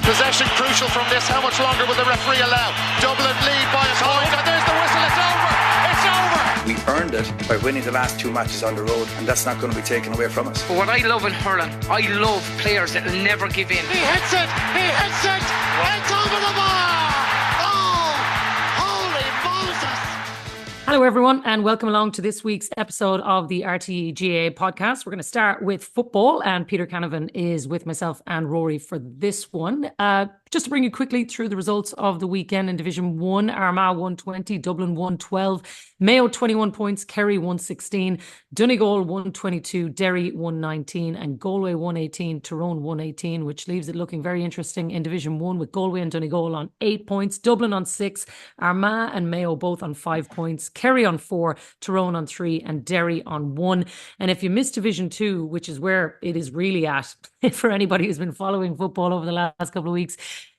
Possession crucial from this. How much longer will the referee allow? Dublin lead by a point, and there's the whistle. It's over. It's over. We earned it by winning the last 2 matches on the road, and that's not going to be taken away from us. But what I love in hurling, I love players that will never give in. He hits it. He hits it. It's over the bar. Oh, holy Moses. Hello everyone and welcome along to this week's episode of the RTÉ GAA Podcast. We're going to start with football, and Peter Canavan is with myself and Rory for this one. Just to bring you quickly through the results of the weekend in Division 1, Armagh 120, Dublin 112, Mayo 21 points, Kerry 116, Donegal 122, Derry 119 and Galway 118, Tyrone 118, which leaves it looking very interesting in Division 1 with Galway and Donegal on 8 points, Dublin on 6, Armagh and Mayo both on 5 points, Kerry on 4, Tyrone on 3 and Derry on 1. And if you missed Division 2, which is where it is really at for anybody who's been following football over the last couple of weeks,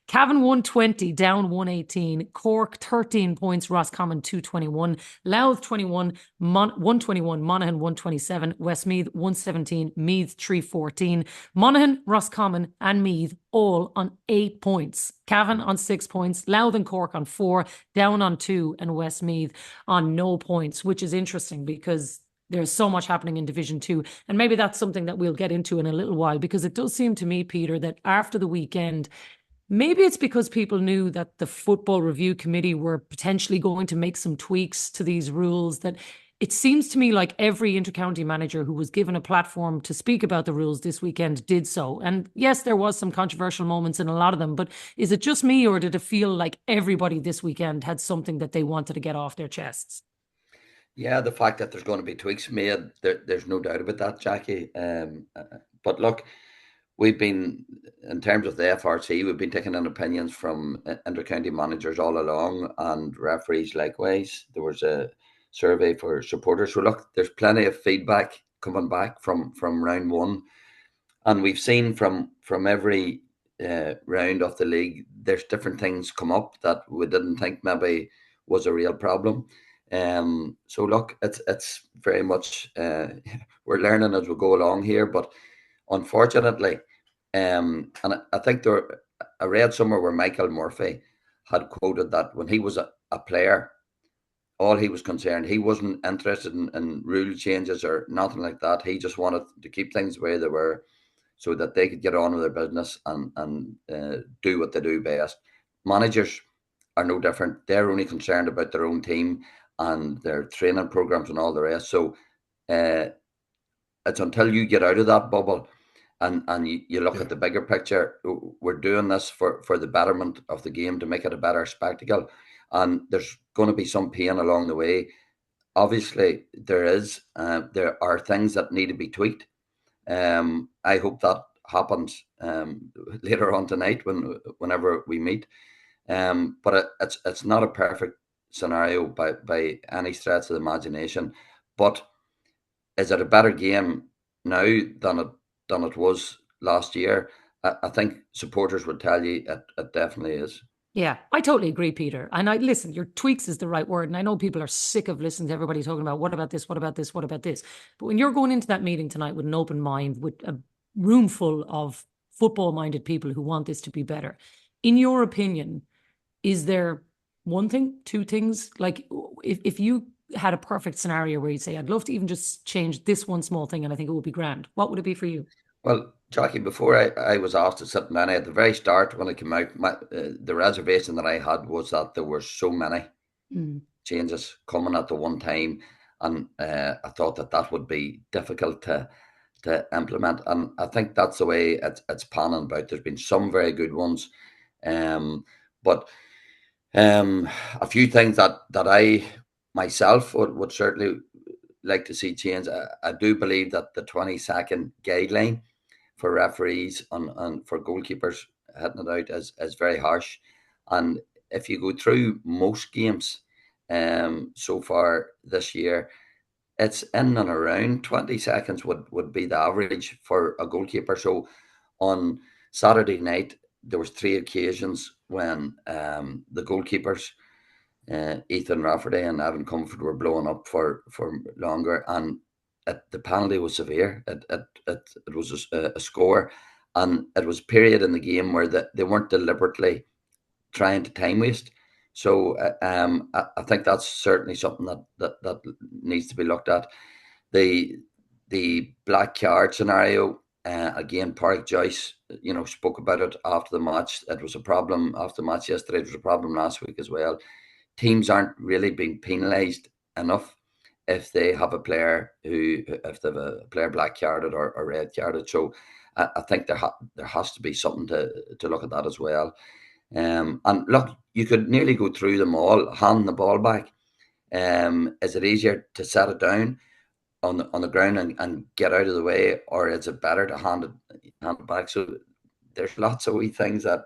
Cavan 120, Down 118, Cork 13 points, Roscommon 221, Louth 21, 121, Monaghan 127, Westmeath 117, Meath 314, Monaghan, Roscommon and Meath all on 8 points. Cavan on 6 points, Louth and Cork on 4, Down on 2 and Westmeath on no points, which is interesting because there's so much happening in Division 2. And maybe that's something that we'll get into in a little while, because it does seem to me, Peter, that after the weekend, maybe it's because people knew that the Football Review Committee were potentially going to make some tweaks to these rules, that it seems to me like every intercounty manager who was given a platform to speak about the rules this weekend did so. And yes, there was some controversial moments in a lot of them, but is it just me, or did it feel like everybody this weekend had something that they wanted to get off their chests? Yeah, the fact that there's going to be tweaks made, there's no doubt about that, Jacqui. But look, we've been, in terms of the FRC, we've been taking in opinions from inter-county managers all along, and referees likewise. There was a survey for supporters. So look, there's plenty of feedback coming back from round one. And we've seen from every round of the league, there's different things come up that we didn't think maybe was a real problem. So look, it's very much, we're learning as we go along here, but unfortunately, and I think I read somewhere where Michael Murphy had quoted that when he was a player, all he was concerned, he wasn't interested in rule changes or nothing like that. He just wanted to keep things the way they were so that they could get on with their business and do what they do best. Managers are no different. They're only concerned about their own team and their training programs and all the rest. So it's until you get out of that bubble and you look at the bigger picture. We're doing this for the betterment of the game, to make it a better spectacle. And there's going to be some pain along the way. Obviously, there are things that need to be tweaked. I hope that happens later on tonight whenever we meet. But it's not a perfect scenario by any stretch of the imagination. But is it a better game now than it was last year? I think supporters would tell you it definitely is. Yeah, I totally agree, Peter. And listen, your tweaks is the right word. And I know people are sick of listening to everybody talking about what about this, what about this, what about this. But when you're going into that meeting tonight with an open mind, with a room full of football-minded people who want this to be better, in your opinion, is there one thing, two things? Like, if you had a perfect scenario where you'd say, I'd love to even just change this one small thing and I think it would be grand, what would it be for you? Well, Jacqui, before I was asked to sit in any, at the very start when it came out, the reservation that I had was that there were so many changes coming at the one time, and I thought that would be difficult to implement. And I think that's the way it's panning about. There's been some very good ones, but a few things that I myself would certainly like to see change. I do believe that the 20-second guideline for referees and for goalkeepers hitting it out is very harsh. And if you go through most games so far this year, it's in and around 20 seconds would be the average for a goalkeeper. So on Saturday night, there was 3 occasions when the goalkeepers, Ethan Rafferty and Evan Comfort, were blown up for longer, and the penalty was severe. It was a score, And it was a period in the game where they weren't deliberately trying to time waste. So I think that's certainly something that needs to be looked at. The black card scenario, again, Park Joyce, spoke about it after the match. It was a problem after the match yesterday. It was a problem last week as well. Teams aren't really being penalised enough if they have a player if they have a player black carded or red carded. So I think there has to be something to look at that as well. And look, you could nearly go through them all, hand the ball back. Is it easier to set it down on the ground and get out of the way, or is it better to hand it back? So there's lots of wee things that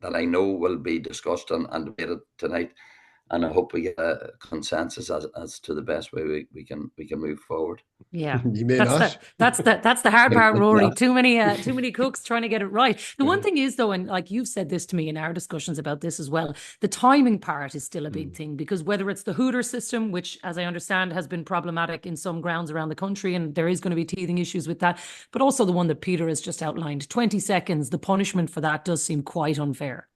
I know will be discussed and debated tonight, and I hope we get a consensus as to the best way we can move forward. Yeah, you may that's the hard part, Rory. Yeah. Too many cooks trying to get it right. The one thing is though, and like you've said this to me in our discussions about this as well, the timing part is still a big thing, because whether it's the hooter system, which as I understand has been problematic in some grounds around the country, and there is going to be teething issues with that, but also the one that Peter has just outlined, 20 seconds, the punishment for that does seem quite unfair.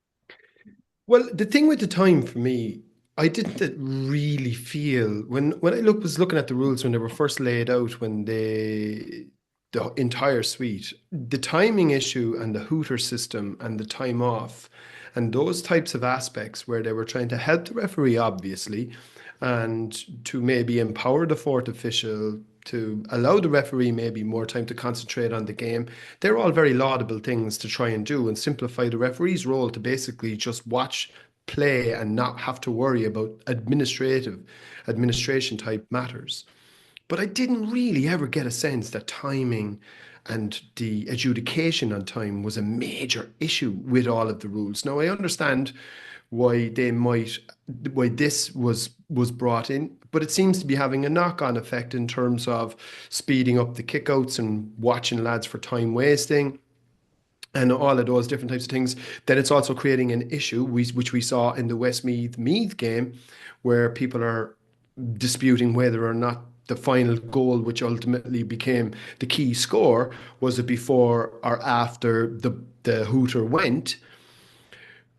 Well, the thing with the time for me, I didn't really feel when I was looking at the rules when they were first laid out, when the entire suite, the timing issue and the hooter system and the time off and those types of aspects where they were trying to help the referee, obviously, and to maybe empower the fourth official, to allow the referee maybe more time to concentrate on the game. They're all very laudable things to try and do and simplify the referee's role to basically just watch, play, and not have to worry about administration type matters. But I didn't really ever get a sense that timing and the adjudication on time was a major issue with all of the rules. Now, I understand why this was brought in, but it seems to be having a knock-on effect in terms of speeding up the kickouts and watching lads for time wasting and all of those different types of things. Then it's also creating an issue, which we saw in the Westmeath game, where people are disputing whether or not the final goal, which ultimately became the key score, was it before or after the hooter went.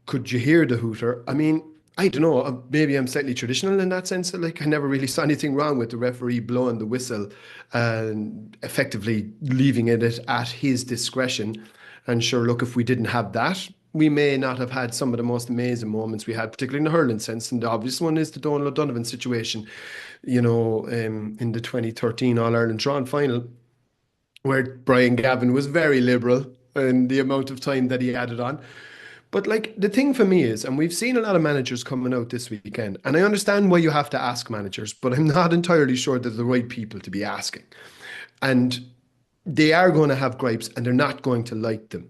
Could you hear the hooter? I mean, I don't know, maybe I'm slightly traditional in that sense. Like, I never really saw anything wrong with the referee blowing the whistle and effectively leaving it at his discretion. And sure, look, if we didn't have that, we may not have had some of the most amazing moments we had, particularly in the hurling sense. And the obvious one is the Donald O'Donovan situation, in the 2013 All-Ireland drawn final, where Brian Gavin was very liberal in the amount of time that he added on. But like, the thing for me is, and we've seen a lot of managers coming out this weekend, and I understand why you have to ask managers, but I'm not entirely sure they're the right people to be asking. And they are going to have gripes and they're not going to like them.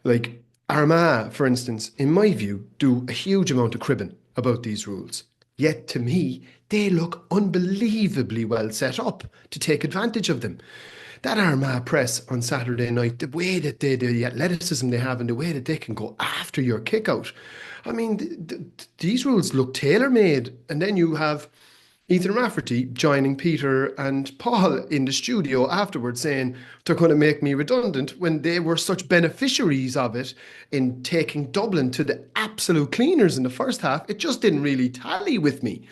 Like Armagh, for instance, in my view, do a huge amount of cribbing about these rules. Yet to me, they look unbelievably well set up to take advantage of them. That Armagh press on Saturday night, the way that the athleticism they have and the way that they can go after your kick out. I mean, these rules look tailor-made. And then you have Ethan Rafferty joining Peter and Paul in the studio afterwards saying they're going to make me redundant when they were such beneficiaries of it in taking Dublin to the absolute cleaners in the first half. It just didn't really tally with me.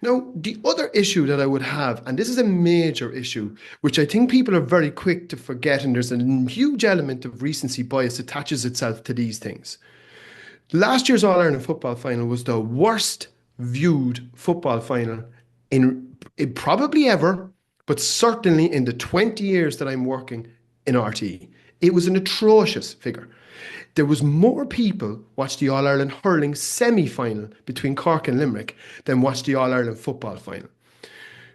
Now, the other issue that I would have, and this is a major issue, which I think people are very quick to forget, and there's a huge element of recency bias attaches itself to these things. Last year's All-Ireland football final was the worst viewed football final in probably ever, but certainly in the 20 years that I'm working in RTÉ. It was an atrocious figure. There was more people watched the All-Ireland hurling semi-final between Cork and Limerick than watched the All-Ireland football final.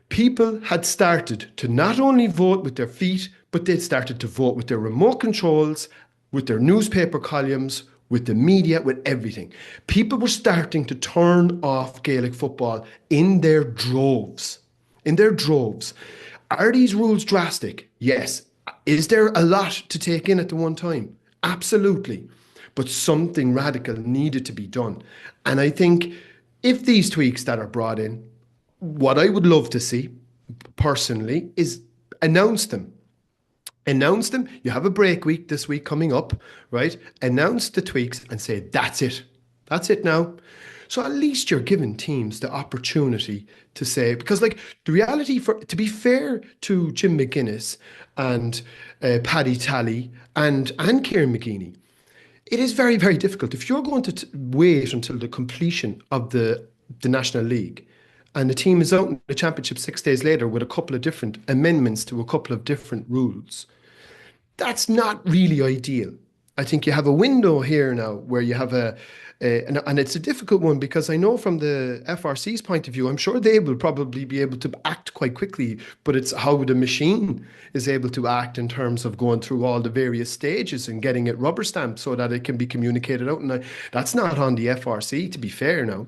People had started to not only vote with their feet, but they'd started to vote with their remote controls, with their newspaper columns, with the media, with everything. People were starting to turn off Gaelic football in their droves. In their droves. Are these rules drastic? Yes. Is there a lot to take in at the one time? Absolutely. But something radical needed to be done. And I think if these tweaks that are brought in, what I would love to see personally is announce them. Announce them. You have a break week this week coming up, right? Announce the tweaks and say, that's it. That's it now. So at least you're giving teams the opportunity to say, because like the reality to be fair to Jim McGuinness and Paddy Talley and Kieran McGeeney, it is very, very difficult. If you're going to wait until the completion of the National League and the team is out in the championship 6 days later with a couple of different amendments to a couple of different rules, that's not really ideal. I think you have a window here now where you have and it's a difficult one because I know from the FRC's point of view, I'm sure they will probably be able to act quite quickly, but it's how the machine is able to act in terms of going through all the various stages and getting it rubber stamped so that it can be communicated out. And that's not on the FRC, to be fair now.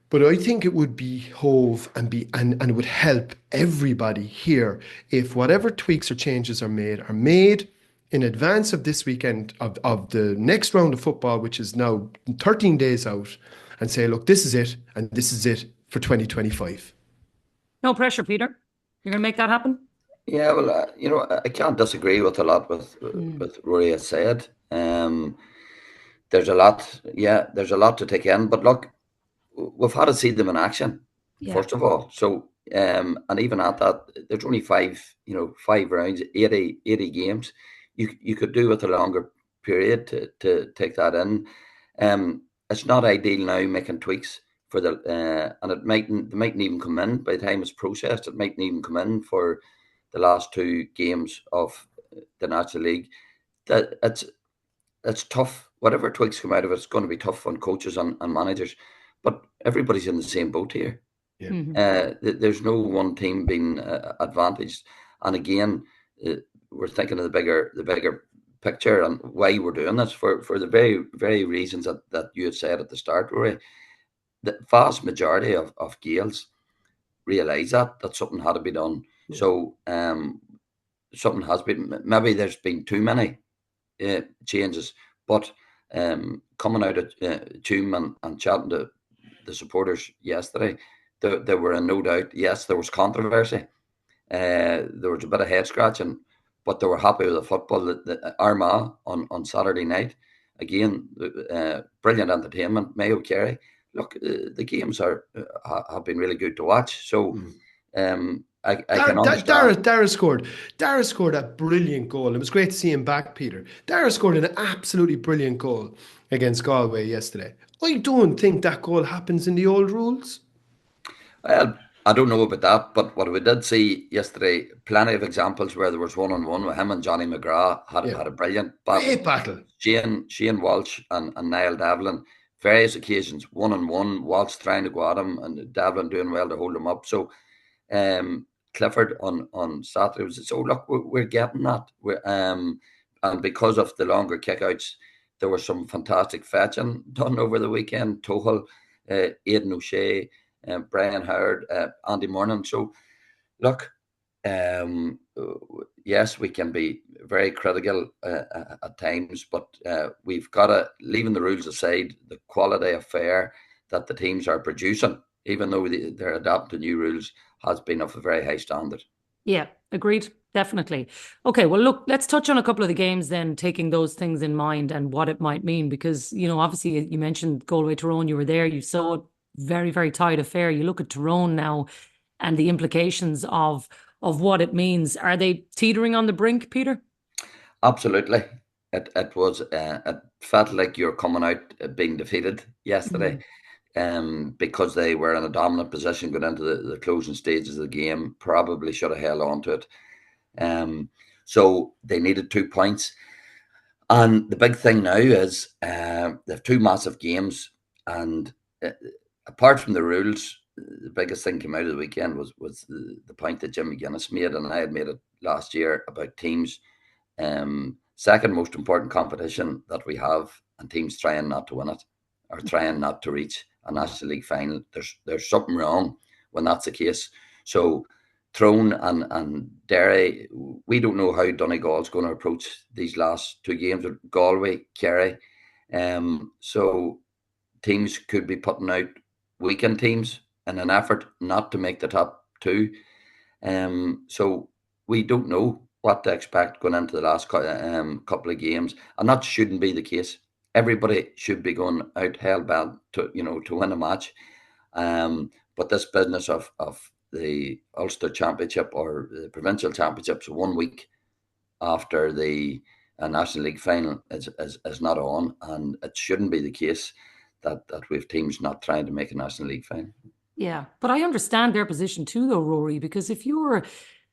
But I think it would behove and it would help everybody here if whatever tweaks or changes are made in advance of this weekend of the next round of football, which is now 13 days out, and say, look, this is it, and this is it for 2025. No pressure, Peter. You're going to make that happen? Yeah, well, I can't disagree with a lot with Rory has said. There's a lot to take in, but look, we've had to see them in action, first of all. So, and even at that, there's only 5 rounds, 80 games. You could do with a longer period to take that in. It's not ideal now making tweaks for and they mightn't even come in by the time it's processed. It mightn't even come in for the last 2 games of the National League. That it's tough. Whatever tweaks come out of it, it's going to be tough on coaches and managers. But everybody's in the same boat here. Yeah. There's no one team being advantaged. And again, we're thinking of the bigger picture and why we're doing this for the very, very reasons that you had said at the start, Rory. The vast majority of Gaels realise that something had to be done. Yeah. So something has been. Maybe there's been too many changes, but coming out of Tuam and chatting to the supporters yesterday, there were no doubt. Yes, there was controversy. There was a bit of head scratching, but they were happy with the football. The Armagh on Saturday night, again, brilliant entertainment. Mayo Kerry. Look, the games have been really good to watch. So I can understand. Dara scored a brilliant goal. It was great to see him back, Peter. Dara scored an absolutely brilliant goal against Galway yesterday. I don't think that goal happens in the old rules. Well, I don't know about that, but what we did see yesterday, plenty of examples where there was 1-on-1 with him and Johnny McGrath had a brilliant battle. Great battle. Shane Walsh and Niall Devlin, various occasions, 1-on-1, Walsh trying to go at him and Devlin doing well to hold him up. So Clifford on Saturday was, so look, we're getting that. And because of the longer kickouts, there was some fantastic fetching done over the weekend. Tohal, Aidan O'Shea, Brian Howard, Andy Mornan. So look, yes, we can be very critical at times, but we've got to, leaving the rules aside, the quality of fare that the teams are producing, even though they're adapting to new rules, has been of a very high standard. Yeah, agreed. Definitely. Okay, well, look, let's touch on a couple of the games then, taking those things in mind and what it might mean, because, obviously you mentioned Galway Tyrone, you were there, you saw it, very, very tight affair. You look at Tyrone now and the implications of what it means. Are they teetering on the brink, Peter? Absolutely. It was, it felt like you're coming out being defeated yesterday. Because they were in a dominant position going into the closing stages of the game, probably should have held on to it. So they needed 2 points. And the big thing now is they have 2 massive games. And apart from the rules, the biggest thing came out of the weekend was the point that Jim McGuinness made, and I had made it last year, about teams. Second most important competition that we have, and teams trying not to win it or trying not to reach a National League final. There's something wrong when that's the case. So Tyrone and Derry, we don't know how Donegal's going to approach these last 2 games with Galway, Kerry. So teams could be putting out weekend teams in an effort not to make the top 2. So we don't know what to expect going into the last couple of games, and that shouldn't be the case. Everybody should be going out hell-bent to win a match. But this business of the Ulster Championship or the provincial championships 1 week after the National League final is not on, and it shouldn't be the case that we have teams not trying to make a National League final. Yeah, but I understand their position too, though, Rory, because if you're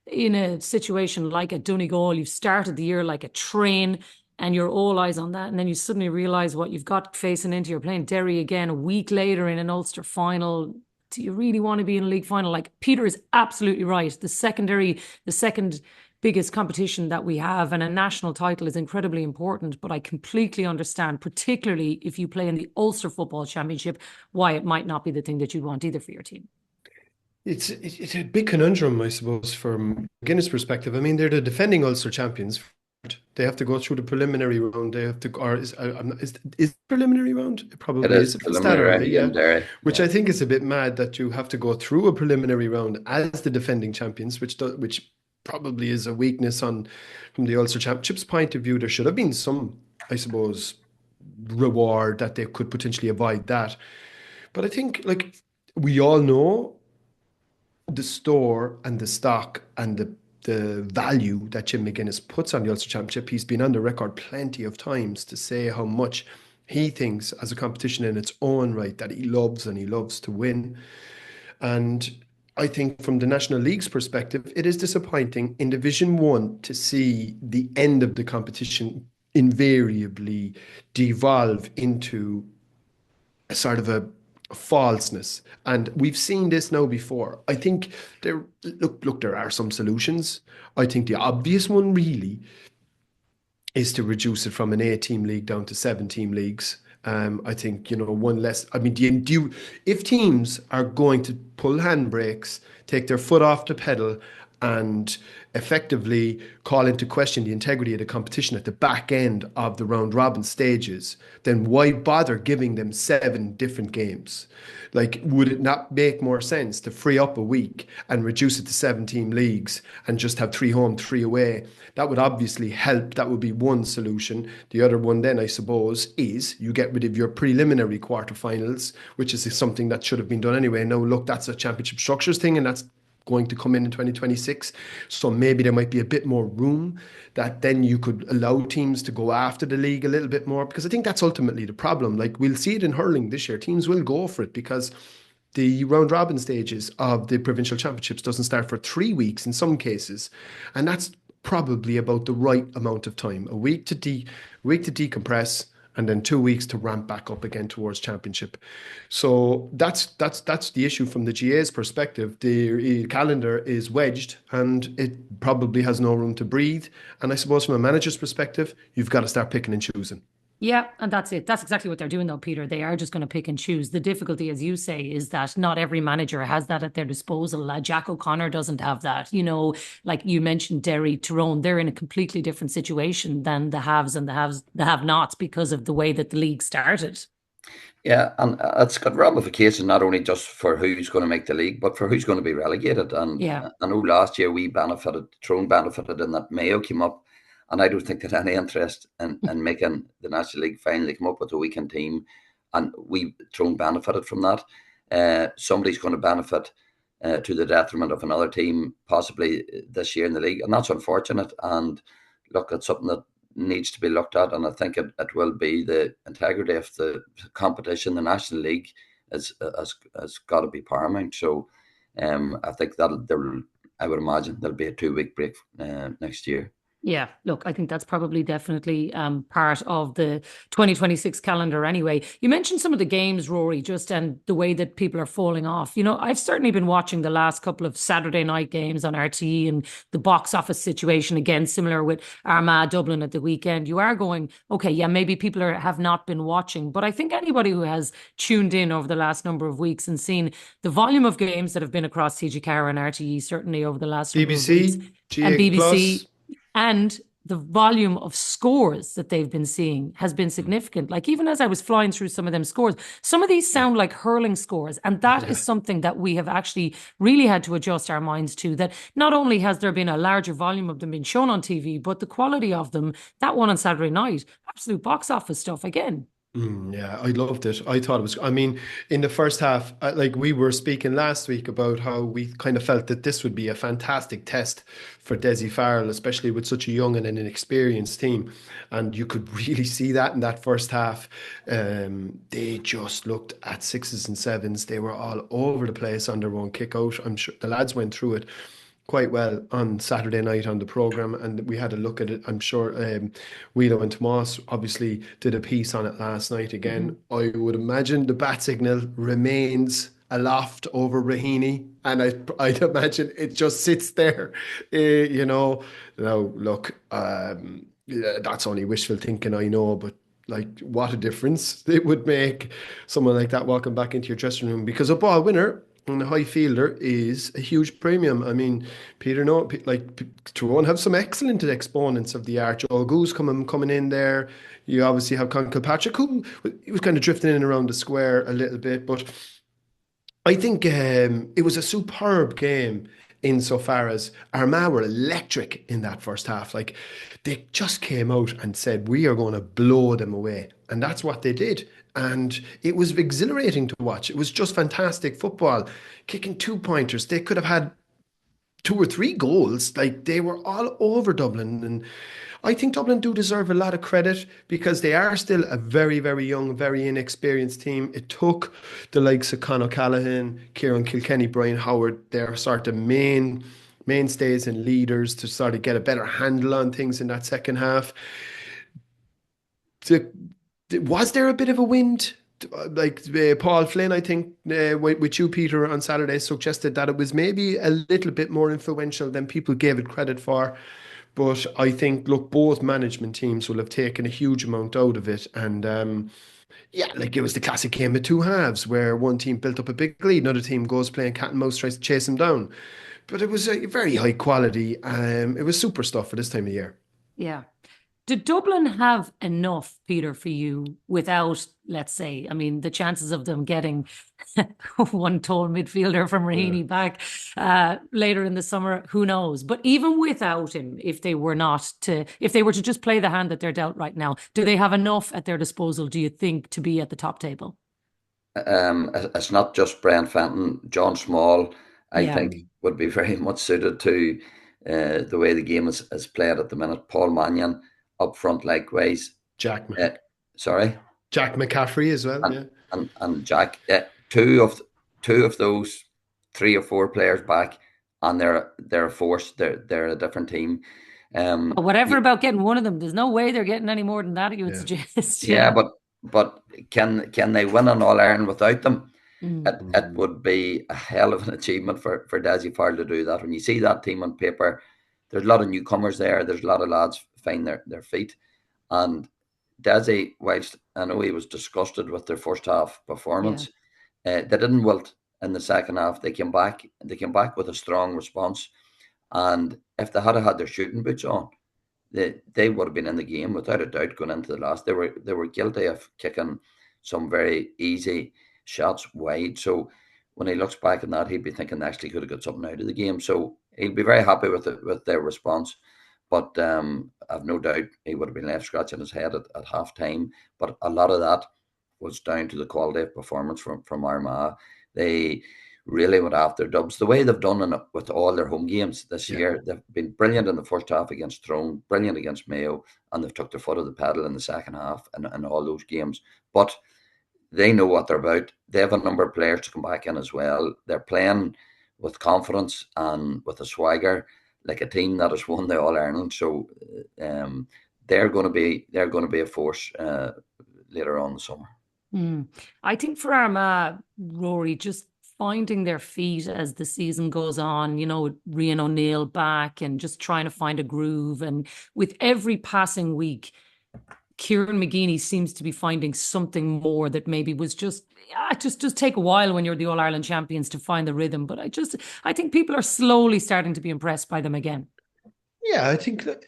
in a situation like at Donegal, you've started the year like a train and you're all eyes on that, and then you suddenly realise what you've got facing into. You're playing Derry again a week later in an Ulster final. Do you really want to be in a league final? Like, Peter is absolutely right. The second biggest competition that we have, and a national title is incredibly important, but I completely understand, particularly if you play in the Ulster Football Championship, why it might not be the thing that you'd want either for your team. It's a big conundrum, I suppose, from Guinness perspective. I mean, they're the defending Ulster champions. They have to go through the preliminary round. They have to, or is preliminary round? It probably is. Preliminary, yeah. Which I think is a bit mad that you have to go through a preliminary round as the defending champions, which probably is a weakness from the Ulster Championships point of view. There should have been some, I suppose, reward that they could potentially avoid that. But I think, like, we all know the store and the stock and the value that Jim McGuinness puts on the Ulster Championship. He's been on the record plenty of times to say how much he thinks as a competition in its own right, that he loves and he loves to win. And I think from the National League's perspective, it is disappointing in Division 1 to see the end of the competition invariably devolve into a sort of a falseness. And we've seen this now before. I think there are some solutions. I think the obvious one really is to reduce it from an 8-team league down to 7-team leagues. I think, one less. I mean, if teams are going to pull handbrakes, take their foot off the pedal, and effectively call into question the integrity of the competition at the back end of the round robin stages, then why bother giving them 7 different games? Like, would it not make more sense to free up a week and reduce it to 7-team leagues and just have 3 home, 3 away? That would obviously help. That would be one solution. The other one then, I suppose, is you get rid of your preliminary quarterfinals, which is something that should have been done anyway. Now, look, that's a championship structures thing, and that's going to come in 2026. So maybe there might be a bit more room that then you could allow teams to go after the league a little bit more, because I think that's ultimately the problem. Like, we'll see it in hurling this year. Teams will go for it because the round robin stages of the provincial championships doesn't start for 3 weeks in some cases. And that's probably about the right amount of time. A week to decompress, and then 2 weeks to ramp back up again towards championship. So that's the issue from the GA's perspective. The calendar is wedged and it probably has no room to breathe. And I suppose from a manager's perspective, you've got to start picking and choosing. Yeah, and that's it. That's exactly what they're doing, though, Peter. They are just going to pick and choose. The difficulty, as you say, is that not every manager has that at their disposal. Jack O'Connor doesn't have that. Like you mentioned, Derry, Tyrone, they're in a completely different situation than the haves and the have-nots because of the way that the league started. Yeah, and it's got ramifications not only just for who's going to make the league, but for who's going to be relegated. And yeah. I know last year Tyrone benefited in that Mayo came up. And I don't think there's any interest in making the National League final. They come up with a weekend team, and Tyrone benefited from that. Somebody's going to benefit to the detriment of another team, possibly this year in the league. And that's unfortunate. And look, it's something that needs to be looked at. And I think it will be the integrity of the competition. The National League has got to be paramount. So I think I would imagine there'll be a 2-week break next year. Yeah, look, I think that's probably definitely part of the 2026 calendar anyway. You mentioned some of the games, Rory, and the way that people are falling off. I've certainly been watching the last couple of Saturday night games on RTÉ and the box office situation, again, similar with Armagh Dublin at the weekend. You are going, okay, yeah, maybe people have not been watching, but I think anybody who has tuned in over the last number of weeks and seen the volume of games that have been across TG Car and RTÉ, certainly over the last number of weeks, GA and BBC... Plus. And the volume of scores that they've been seeing has been significant. Like, even as I was flying through some of them scores, some of these sound like hurling scores. And that is something that we have actually really had to adjust our minds to, that not only has there been a larger volume of them being shown on TV, but the quality of them, that one on Saturday night, absolute box office stuff again. Yeah, I loved it. I thought it was, I mean, in the first half, like we were speaking last week about how we kind of felt that this would be a fantastic test for Desi Farrell, especially with such a young and an inexperienced team. And you could really see that in that first half. They just looked at sixes and sevens. They were all over the place on their own kick out. I'm sure the lads went through it quite well on Saturday night on the programme, and we had a look at it. I'm sure Wheelo and Tomas obviously did a piece on it last night again. I would imagine the bat signal remains aloft over Raheny, and I'd imagine it just sits there. Now look, that's only wishful thinking, I know, but like, what a difference it would make someone like that walking back into your dressing room, because a ball winner and the high fielder is a huge premium. I mean, Peter, Tyrone have some excellent exponents of the art. Joe Goose coming in there. You obviously have Con Kilpatrick, who he was kind of drifting in and around the square a little bit. But I think it was a superb game insofar as Armagh were electric in that first half. Like, they just came out and said, we are going to blow them away. And that's what they did. And it was exhilarating to watch. It was just fantastic football. Kicking 2-pointers. They could have had 2 or 3 goals. Like, they were all over Dublin. And I think Dublin do deserve a lot of credit, because they are still a very, very young, very inexperienced team. It took the likes of Con O'Callaghan, Kieran Kilkenny, Brian Howard, their sort of mainstays and leaders, to sort of get a better handle on things in that second half. Was there a bit of a wind? Like Paul Flynn, I think, with you, Peter, on Saturday, suggested that it was maybe a little bit more influential than people gave it credit for. But I think, look, both management teams will have taken a huge amount out of it. And it was the classic game of two halves, where one team built up a big lead, another team goes playing cat and mouse, tries to chase them down. But it was a very high quality. It was super stuff for this time of year. Yeah. Did Dublin have enough, Peter, for you without, let's say, I mean, the chances of them getting one tall midfielder from Raheny back later in the summer, who knows? But even without him, if they were to just play the hand that they're dealt right now, do they have enough at their disposal, do you think, to be at the top table? It's not just Brian Fenton. John Small, I think, would be very much suited to the way the game is played at the minute. Paul Mannion up front, likewise. Jack McCaffrey as well, and Jack. Two of those 3 or 4 players back, and they're a force. They're a different team. Whatever about getting one of them, there's no way they're getting any more than that, you would suggest. Yeah, but can they win an All-Ireland without them? It would be a hell of an achievement for Desi Farrell to do that. When you see that team on paper, there's a lot of newcomers there. There's a lot of lads find their feet. And Desi, whilst I know he was disgusted with their first half performance, they didn't wilt in the second half. They came back with a strong response. And if they had had their shooting boots on, they would have been in the game without a doubt going into the last. They were guilty of kicking some very easy shots wide. So when he looks back on that, he'd be thinking they actually could have got something out of the game. So he'll be very happy with their response. But I've no doubt he would have been left scratching his head at half time. But a lot of that was down to the quality of performance from Armagh. They really went after dubs the way they've done with all their home games this year. They've been brilliant in the first half against Tyrone, brilliant against Mayo, and they've took their foot off the pedal in the second half and all those games. But they know what they're about. They have a number of players to come back in as well. They're playing with confidence and with a swagger, like a team that has won the All-Ireland. So they're going to be a force later on in the summer. I think for Armagh, Rory, just finding their feet as the season goes on, with Rian O'Neill back and just trying to find a groove. And with every passing week, Kieran McGeeney seems to be finding something more that maybe was just take a while when you're the All-Ireland champions to find the rhythm. But I think people are slowly starting to be impressed by them again. Yeah, I think that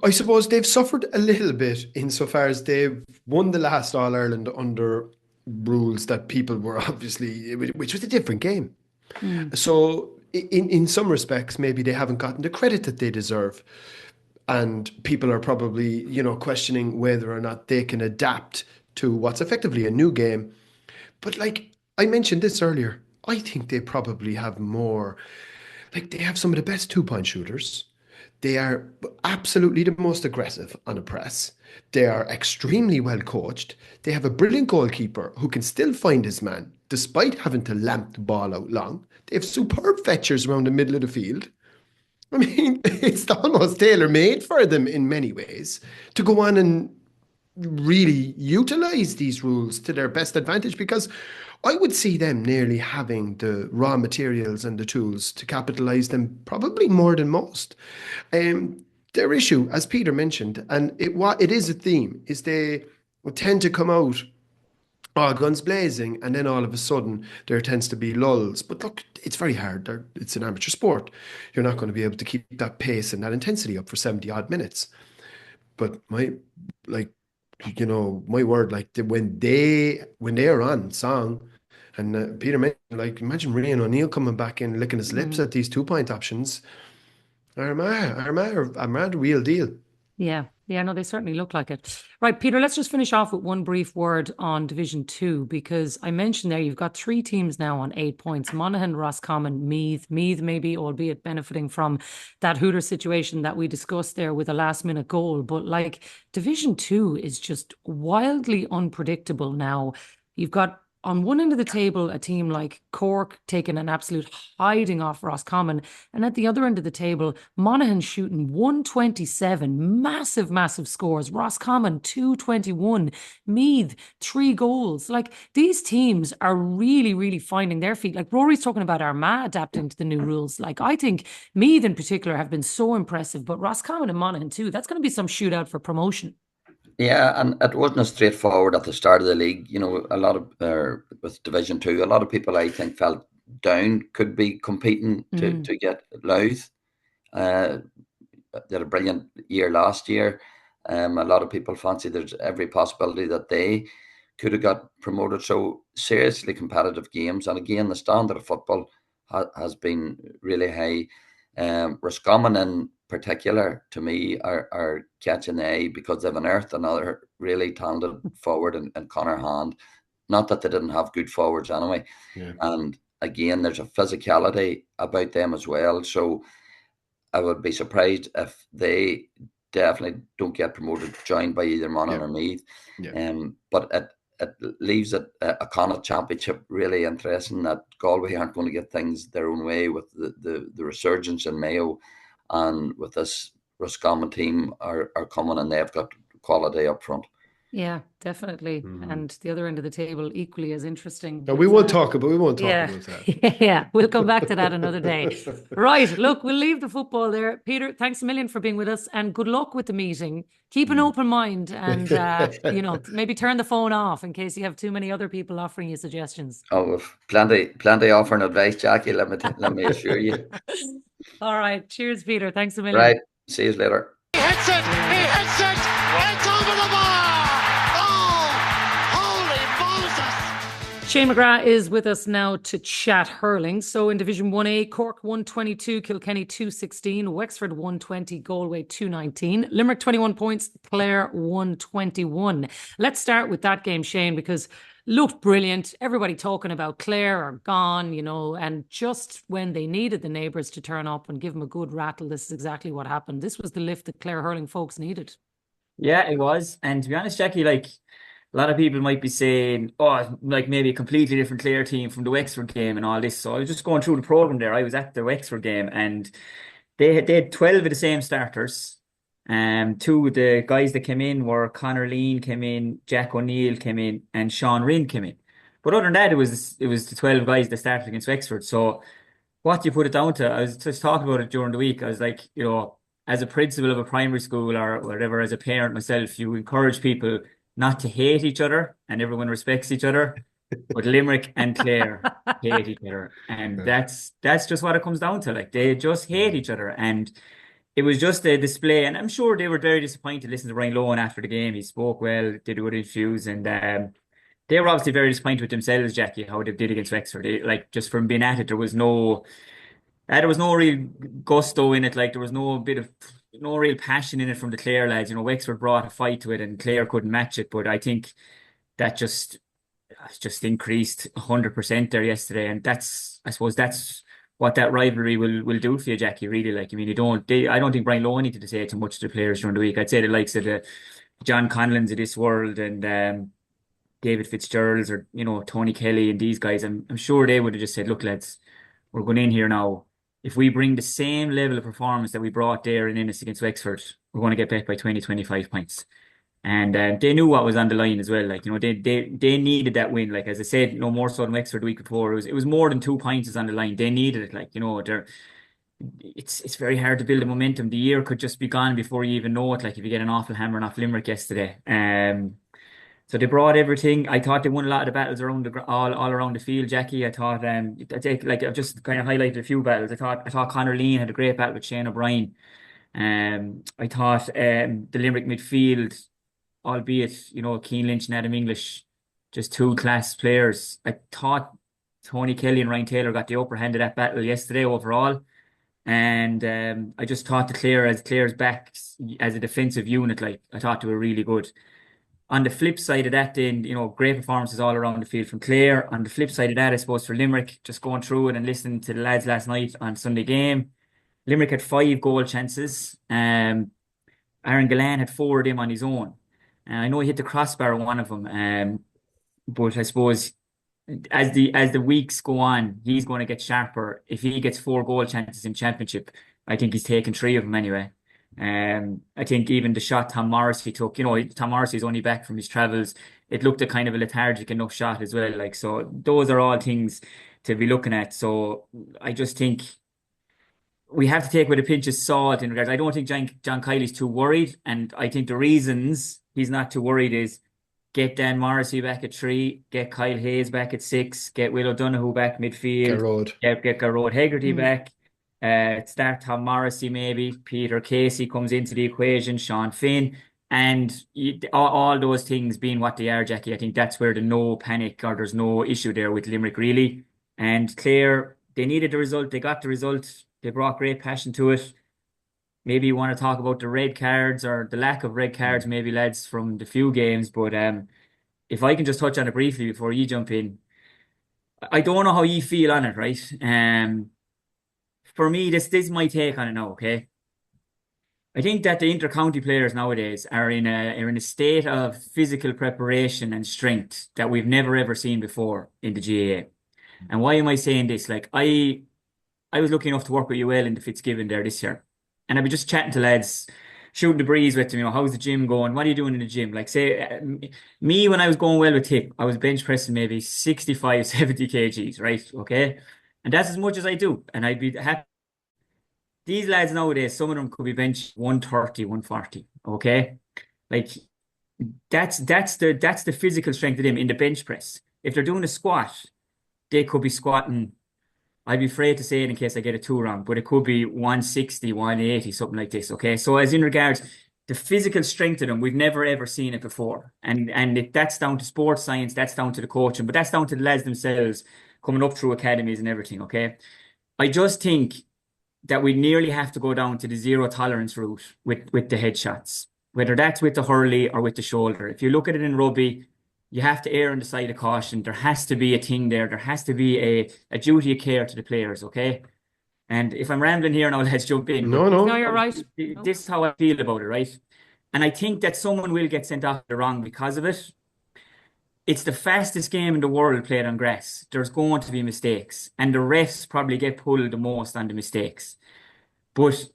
I suppose they've suffered a little bit insofar as they've won the last All Ireland under rules that people were obviously, which was a different game. So in some respects, maybe they haven't gotten the credit that they deserve. And people are probably, questioning whether or not they can adapt to what's effectively a new game. But like I mentioned this earlier, I think they probably have more, like they have some of the best 2-point shooters. They are absolutely the most aggressive on a press. They are extremely well coached. They have a brilliant goalkeeper who can still find his man despite having to lamp the ball out long. They have superb fetchers around the middle of the field. I mean, it's almost tailor-made for them in many ways to go on and really utilize these rules to their best advantage, because I would see them nearly having the raw materials and the tools to capitalize them probably more than most. Their issue, as Peter mentioned, and it is a theme, is they tend to come out all guns blazing, and then all of a sudden there tends to be lulls. But look, it's very hard. It's an amateur sport. You're not going to be able to keep that pace and that intensity up for 70 odd minutes. But my word, like when they are on song, and Peter mentioned, like, imagine Rian O'Neill coming back in, licking his lips at these 2-point options. Armagh are the real deal. Yeah, no, they certainly look like it. Right, Peter, let's just finish off with one brief word on Division 2, because I mentioned there you've got 3 teams now on 8 points. Monaghan, Roscommon, Meath. Meath maybe, albeit benefiting from that Hooter situation that we discussed there with a last-minute goal. But like, Division 2 is just wildly unpredictable now. You've got on one end of the table a team like Cork taking an absolute hiding off Roscommon, and at the other end of the table, Monaghan shooting 127, massive scores. Roscommon 221, Meath 3 goals. Like, these teams are really finding their feet. Like, Rory's talking about Armagh adapting to the new rules. Like, I think Meath in particular have been so impressive, but Roscommon and Monaghan too. That's going to be some shootout for promotion. Yeah, and it wasn't as straightforward at the start of the league. A lot of with Division 2, a lot of people, I think, felt Down could be competing to get Louth. They had a brilliant year last year. A lot of people fancy there's every possibility that they could have got promoted. So seriously competitive games. And again, the standard of football has been really high. Roscommon in particular, to me, are catching the eye because they've unearthed another really talented forward in Conor Hand. Not that they didn't have good forwards anyway. Yeah. And again, there's a physicality about them as well. So I would be surprised if they definitely don't get promoted, joined by either Monaghan or Meath. Yeah. But it leaves a Connacht Championship really interesting, that Galway aren't going to get things their own way with the resurgence in Mayo, and with this Roscommon team are coming, and they've got quality up front. Yeah, definitely. And the other end of the table, equally as interesting. No, we won't talk about that. Yeah, we'll come back to that another day. Right, look, we'll leave the football there. Peter, thanks a million for being with us, and good luck with the meeting. Keep an open mind, and maybe turn the phone off in case you have too many other people offering you suggestions. Oh, plenty offering advice, Jacqui, let me assure you. All right, cheers, Peter. Thanks a million. Right, see you later. He hits it, it's over the bar! Shane McGrath is with us now to chat hurling. So in Division 1A, Cork 122, Kilkenny 216, Wexford 120, Galway 219, Limerick 21 points, Clare 121. Let's start with that game, Shane, because looked brilliant. Everybody talking about Clare are gone, and just when they needed the neighbours to turn up and give them a good rattle, this is exactly what happened. This was the lift that Clare hurling folks needed. Yeah, it was. And to be honest, Jacqui, like, a lot of people might be saying, like maybe a completely different Clare team from the Wexford game and all this. So I was just going through the programme there. I was at the Wexford game, and they had 12 of the same starters. 2 of the guys that came in were Conor Lean came in, Jack O'Neill came in, and Sean Rinn came in. But other than that, it was the 12 guys that started against Wexford. So what do you put it down to? I was just talking about it during the week. I was like, as a principal of a primary school or whatever, as a parent myself, you encourage people not to hate each other, and everyone respects each other. But Limerick and Clare hate each other, and that's just what it comes down to. Like, they just hate each other, and it was just a display, and I'm sure they were very disappointed. Listening to Ryan Lohan after the game, he spoke well, did a good interviews, and they were obviously very disappointed with themselves, Jackie, how they did against Wexford. Like, just from being at it, there was no real gusto in it. Like, there was no real passion in it from the Clare lads. You know, Wexford brought a fight to it, and Clare couldn't match it. But I think that just increased 100% there yesterday, and I suppose that's what that rivalry will do for you, Jackie. Really, like, I mean, I don't think Brian Lowe needed to say too much to the players during the week. I'd say the likes of the John Conlons of this world and David Fitzgerald's, or Tony Kelly and these guys. I'm sure they would have just said, "Look, lads, we're going in here now. If we bring the same level of performance that we brought there in Ennis against Wexford, we're going to get back by 20, 25 points." And they knew what was on the line as well. Like, they needed that win. Like, as I said, no more so than Wexford the week before. It was more than 2 points was on the line. They needed it. Like, it's very hard to build a momentum. The year could just be gone before you even know it. Like, if you get an awful hammering off Limerick yesterday. So they brought everything. I thought they won a lot of the battles around all around the field, Jackie. I thought I've just kind of highlighted a few battles. I thought Conor Lean had a great battle with Shane O'Brien. I thought the Limerick midfield, albeit, Keane Lynch and Adam English, just two class players. I thought Tony Kelly and Ryan Taylor got the upper hand of that battle yesterday overall. And I just thought Clare's back as a defensive unit, like, I thought they were really good. On the flip side of that, then, great performances all around the field from Clare. On the flip side of that, I suppose, for Limerick, just going through it and listening to the lads last night on Sunday game, Limerick had 5 goal chances. Aaron Gillan had 4 of them on his own. I know he hit the crossbar on one of them, but I suppose as the weeks go on, he's going to get sharper. If he gets 4 goal chances in Championship, I think he's taken 3 of them anyway. I think even the shot Tom Morrissey took, Tom Morrissey's only back from his travels. It looked a kind of a lethargic enough shot as well. Like, so those are all things to be looking at. So I just think we have to take with a pinch of salt in regards. I don't think John Kiley's too worried, and I think the reasons he's not too worried is get Dan Morrissey back at 3, get Kyle Hayes back at 6, get Will O'Donoghue back midfield, get Garrod Hegarty back. Start Tom Morrissey, maybe Peter Casey comes into the equation, Sean Finn, and all those things being what they are, Jackie. I think that's where the no panic, or there's no issue there with Limerick really. And Clare, they needed the result, they got the result, they brought great passion to it. Maybe you want to talk about the red cards or the lack of red cards, maybe, lads, from the few games. But if I can just touch on it briefly before you jump in, I don't know how you feel on it, right? For me, this is my take on it now, okay? I think that the inter-county players nowadays are in a state of physical preparation and strength that we've never ever seen before in the GAA. And why am I saying this? Like, I was lucky enough to work with UL in the Fitzgibbon there this year, and I'd be just chatting to lads, shooting the breeze with them. How's the gym going? What are you doing in the gym? Like, say, me, when I was going well with Tip, I was bench pressing maybe 65, 70 kgs, right? Okay. And that's as much as I do. And I'd be happy. These lads nowadays, some of them could be bench 130, 140. Okay. Like, that's the physical strength of them in the bench press. If they're doing a squat, they could be squatting, I'd be afraid to say it in case I get it too wrong, but it could be 160, 180, something like this. Okay. So as in regards the physical strength of them, we've never ever seen it before. And that's down to sports science, that's down to the coaching, but that's down to the lads themselves coming up through academies and everything. Okay. I just think that we nearly have to go down to the zero tolerance route with the headshots, whether that's with the hurley or with the shoulder. If you look at it in rugby, you have to err on the side of caution. There has to be a thing there. There has to be a duty of care to the players, okay? And if I'm rambling here now, let's jump in. No, you're right. This is how I feel about it, right? And I think that someone will get sent off the wrong because of it. It's the fastest game in the world played on grass. There's going to be mistakes, and the refs probably get pulled the most on the mistakes. But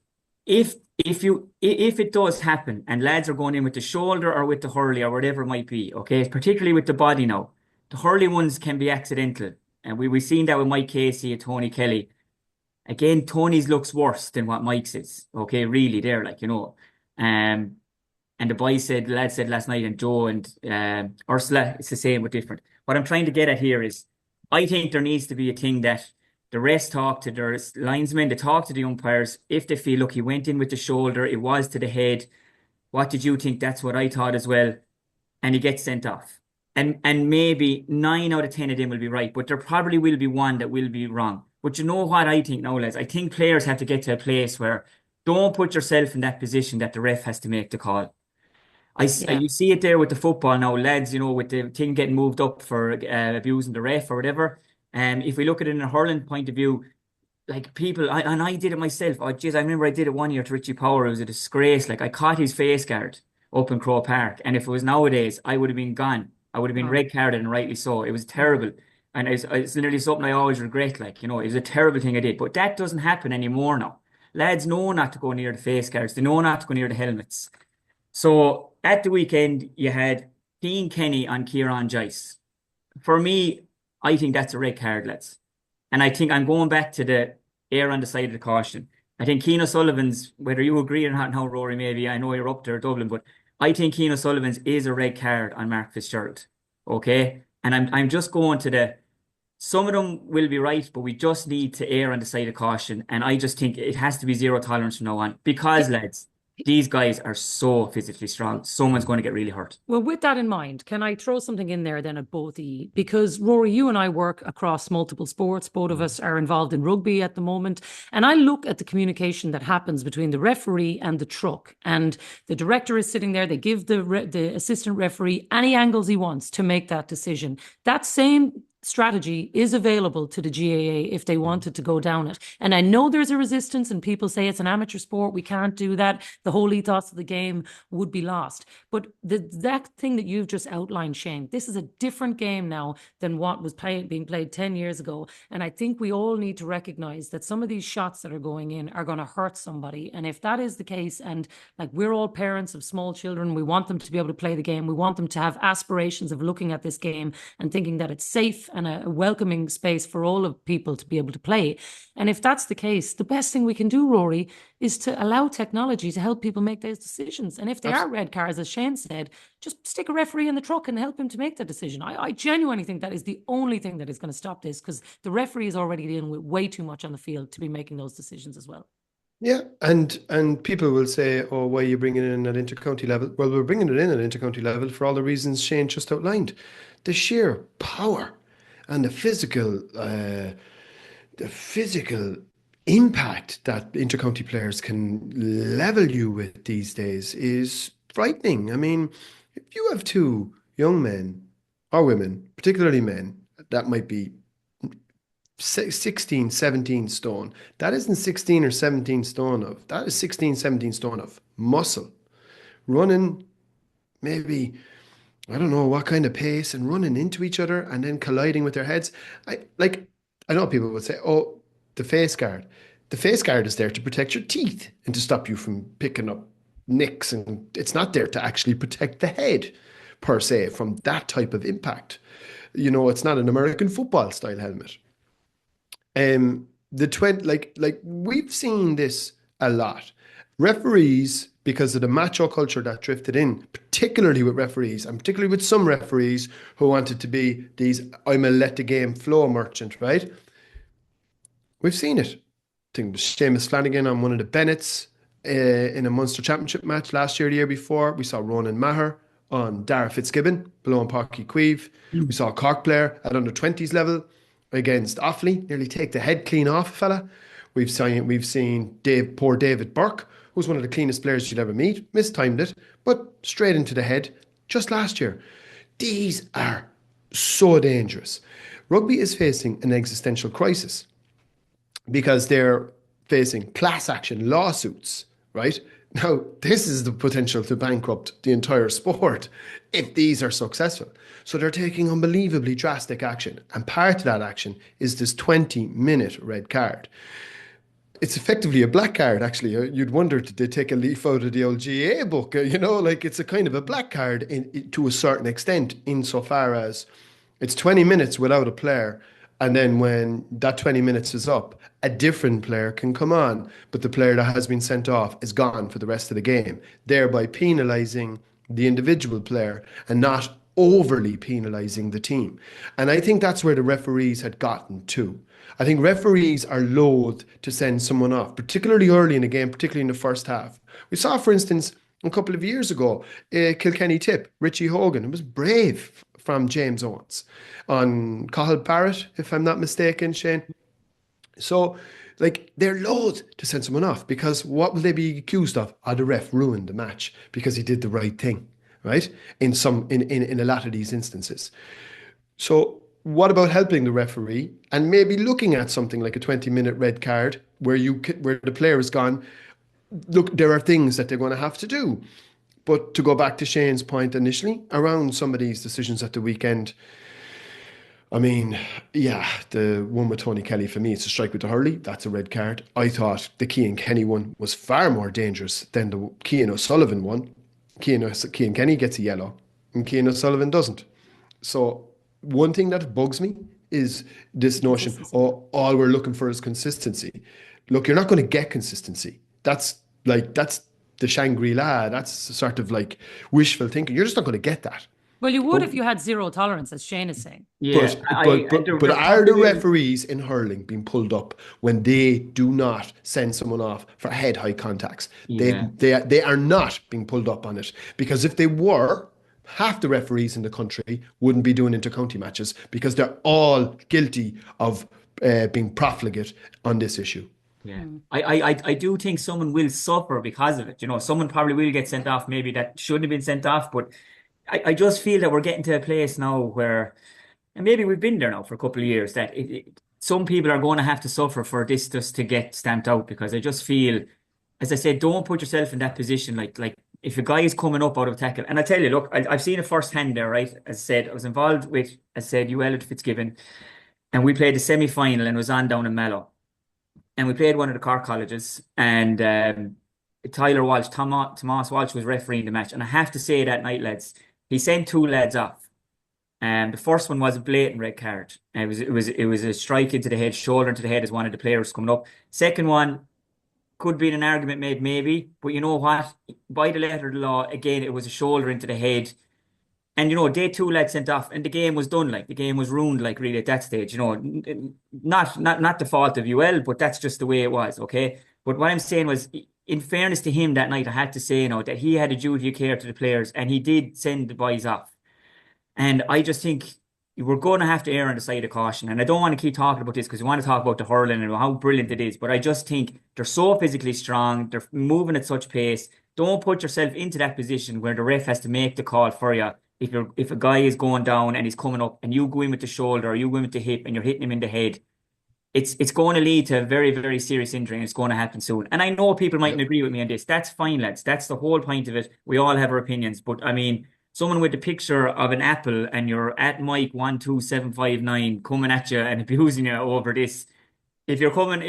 if it does happen and lads are going in with the shoulder or with the hurley or whatever it might be, okay, particularly with the body now, the hurley ones can be accidental. And we've seen that with Mike Casey and Tony Kelly. Again, Tony's looks worse than what Mike's is. Okay, really, there, like, and the lad said last night, and Joe and Ursula, it's the same but different. What I'm trying to get at here is, I think there needs to be a thing that The rest talk to their linesmen, they talk to the umpires. If they feel, look, he went in with the shoulder, it was to the head. What did you think? That's what I thought as well. And he gets sent off. And maybe 9 out of 10 of them will be right, but there probably will be one that will be wrong. But you know what I think now, lads? I think players have to get to a place where don't put yourself in that position that the ref has to make the call. You see it there with the football now, lads, with the thing getting moved up for abusing the ref or whatever. If we look at it in a hurling point of view, like people, I did it myself. Oh, geez, I remember I did it one year to Richie Power. It was a disgrace. Like I caught his face guard up in Crow Park. And if it was nowadays, I would have been gone. I would have been red carded, and rightly so. It was terrible. And it's literally something I always regret. Like, it was a terrible thing I did. But that doesn't happen anymore now. Lads know not to go near the face guards. They know not to go near the helmets. So at the weekend, you had Dean Kenny on Kieran Joyce. For me, I think that's a red card, lads. And I think I'm going back to the err on the side of the caution. I think Keane O'Sullivan's, whether you agree or not now, Rory, maybe, I know you're up there, Dublin, but I think Keane O'Sullivan's is a red card on Mark Fitzgerald. Okay? And I'm just going to some of them will be right, but we just need to err on the side of caution. And I just think it has to be zero tolerance from now on. Because, lads, these guys are so physically strong. Someone's going to get really hurt. Well, with that in mind, can I throw something in there then at both of you? Because Rory, you and I work across multiple sports. Both of us are involved in rugby at the moment. And I look at the communication that happens between the referee and the truck. And the director is sitting there. They give the assistant referee any angles he wants to make that decision. That same strategy is available to the GAA if they wanted to go down it. And I know there's a resistance and people say it's an amateur sport, we can't do that. The whole ethos of the game would be lost. But that thing that you've just outlined, Shane, this is a different game now than what was being played 10 years ago. And I think we all need to recognize that some of these shots that are going in are going to hurt somebody. And if that is the case, and like we're all parents of small children, we want them to be able to play the game. We want them to have aspirations of looking at this game and thinking that it's safe and a welcoming space for all of people to be able to play. And if that's the case, the best thing we can do, Rory, is to allow technology to help people make those decisions. And if they are red cards, as Shane said, just stick a referee in the truck and help him to make that decision. I genuinely think that is the only thing that is going to stop this, because the referee is already dealing with way too much on the field to be making those decisions as well. Yeah, and people will say, oh, why are you bringing it in at intercounty level? Well, we're bringing it in at intercounty level for all the reasons Shane just outlined. The sheer power and the physical impact that intercounty players can level you with these days is frightening. I mean, if you have two young men or women, particularly men, that might be 16, 17 stone. That isn't 16 or 17 stone of. That is 16, 17 stone of muscle. Running maybe, I don't know what kind of pace, and running into each other and then colliding with their heads. I know people would say, oh, the face guard. The face guard is there to protect your teeth and to stop you from picking up nicks. And it's not there to actually protect the head, per se, from that type of impact. It's not an American football style helmet. We've seen this a lot. Referees, because of the macho culture that drifted in, particularly with referees, and particularly with some referees who wanted to be these I'm a let the game flow merchant, right? We've seen it. I think it was Seamus Flanagan on one of the Bennetts in a Munster Championship match last year, the year before. We saw Ronan Maher on Dara Fitzgibbon below on Páirc Queeve. We saw a Cork player at under 20s level against Offaly nearly take the head clean off a fella. We've seen poor David Burke, who's one of the cleanest players you'd ever meet, mistimed it, but straight into the head just last year. These are so dangerous. Rugby is facing an existential crisis because they're facing class action lawsuits, right? Now, this is the potential to bankrupt the entire sport if these are successful. So they're taking unbelievably drastic action. And part of that action is this 20-minute red card. It's effectively a black card, actually. You'd wonder, did they take a leaf out of the old GA book? It's a kind of a black card to a certain extent, insofar as it's 20 minutes without a player. And then when that 20 minutes is up, a different player can come on. But the player that has been sent off is gone for the rest of the game, thereby penalising the individual player and not overly penalising the team. And I think that's where the referees had gotten to. I think referees are loath to send someone off, particularly early in the game, particularly in the first half. We saw, for instance, a couple of years ago, Kilkenny tip, Richie Hogan. It was brave from James Owens on Cathal Barrett, if I'm not mistaken, Shane. So, like, they're loath to send someone off because what will they be accused of? The ref ruined the match because he did the right thing, right? In a lot of these instances. So, what about helping the referee and maybe looking at something like a 20-minute red card where the player is gone? Look, there are things that they're going to have to do. But to go back to Shane's point initially around some of these decisions at the weekend, I mean, yeah, the one with Tony Kelly, for me, it's a strike with the Hurley. That's a red card. I thought the Cian Kenny one was far more dangerous than the Cian O'Sullivan one. Cian Kenny gets a yellow and Cian O'Sullivan doesn't. So one thing that bugs me is this notion, all we're looking for is consistency. Look, you're not going to get consistency. That's the Shangri-La. That's sort of like wishful thinking. You're just not going to get that. Well, you would if you had zero tolerance, as Shane is saying. Yeah, but are the referees in hurling being pulled up when they do not send someone off for head-high contacts? Yeah. They are not being pulled up on it. Because if they were, half the referees in the country wouldn't be doing inter-county matches because they're all guilty of being profligate on this issue. Yeah, I do think someone will suffer because of it. You know, someone probably will get sent off, maybe that shouldn't have been sent off, but I just feel that we're getting to a place now where, and maybe we've been there now for a couple of years, that some people are going to have to suffer for this just to get stamped out, because I just feel, as I said, don't put yourself in that position. Like if a guy is coming up out of tackle, and I tell you, look, I've seen it firsthand there, right? As I said, I was involved with, as I said, UL at Fitzgibbon, and we played the semi-final and it was on down in Mallow. And we played one of the Cork colleges, and Tyler Walsh, Tomas Walsh was refereeing the match. And I have to say that night, lads, he sent two lads off. The first one was a blatant red card. It was a strike into the head, shoulder into the head as one of the players coming up. Second one could be an argument made, maybe, but you know what? By the letter of the law, again, it was a shoulder into the head. And, you know, day two lads sent off and the game was done, like the game was ruined, like really at that stage, you know, not the fault of UL, but that's just the way it was. Okay. But what I'm saying was, in fairness to him that night, I had to say, you know, that he had a duty of care to the players and he did send the boys off. And I just think we're going to have to err on the side of caution. And I don't want to keep talking about this because we want to talk about the hurling and how brilliant it is. But I just think they're so physically strong. They're moving at such pace. Don't put yourself into that position where the ref has to make the call for you. If a guy is going down and he's coming up and you go in with the shoulder or you go in with the hip and you're hitting him in the head, it's going to lead to a very, very serious injury and it's going to happen soon. And I know people mightn't agree with me on this. That's fine, lads. That's the whole point of it. We all have our opinions. But I mean, someone with the picture of an apple and you're at Mike 12759 coming at you and abusing you over this. If you're coming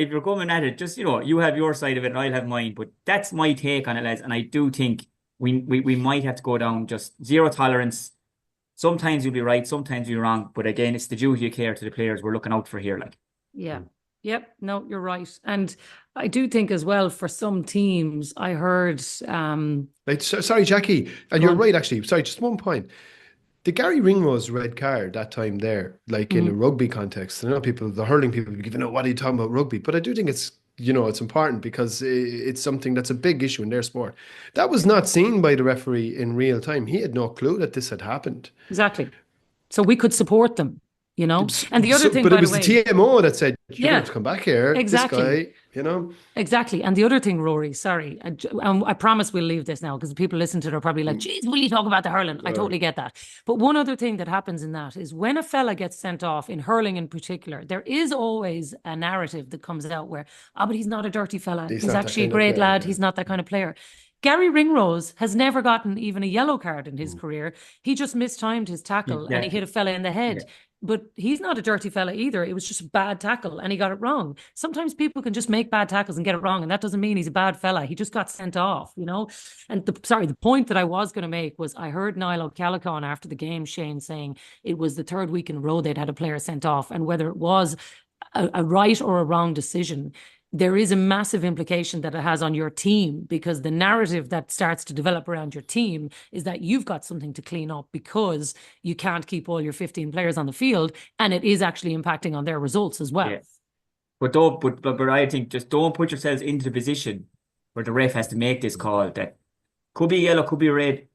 at it, just, you know, you have your side of it and I'll have mine. But that's my take on it, lads. And I do think we might have to go down just zero tolerance. Sometimes you'll be right, sometimes you're wrong. But again, it's the duty of care to the players we're looking out for here. Like, yeah. Yep. No, you're right. And I do think as well, for some teams, I heard... sorry, Jacqui. And you're right, actually. Sorry, just one point. The Gary Ringrose red card that time there, like in a rugby context, I know the hurling people be giving, what are you talking about rugby? But I do think it's, you know, it's important because it's something that's a big issue in their sport. That was not seen by the referee in real time. He had no clue that this had happened. Exactly. So we could support them, you know. And the other thing, but it was the TMO that said, you have to come back here. Exactly. This guy, you know. Exactly. And the other thing, Rory, sorry, I promise we'll leave this now because people listen to it are probably like, geez, will you talk about the hurling? I totally get that. But one other thing that happens in that is when a fella gets sent off, in hurling in particular, there is always a narrative that comes out where, but he's not a dirty fella. He's actually a great lad. He's not that kind of player. Gary Ringrose has never gotten even a yellow card in his career. He just mistimed his tackle and he hit a fella in the head. Yeah. But he's not a dirty fella either. It was just a bad tackle and he got it wrong. Sometimes people can just make bad tackles and get it wrong. And that doesn't mean he's a bad fella. He just got sent off, you know. And the point that I was going to make was I heard Niall O'Callaghan after the game, Shane, saying it was the third week in a row they'd had a player sent off. And whether it was a right or a wrong decision, there is a massive implication that it has on your team, because the narrative that starts to develop around your team is that you've got something to clean up because you can't keep all your 15 players on the field, and it is actually impacting on their results as well. Yes. But I think just don't put yourselves into the position where the ref has to make this call that could be yellow, could be red.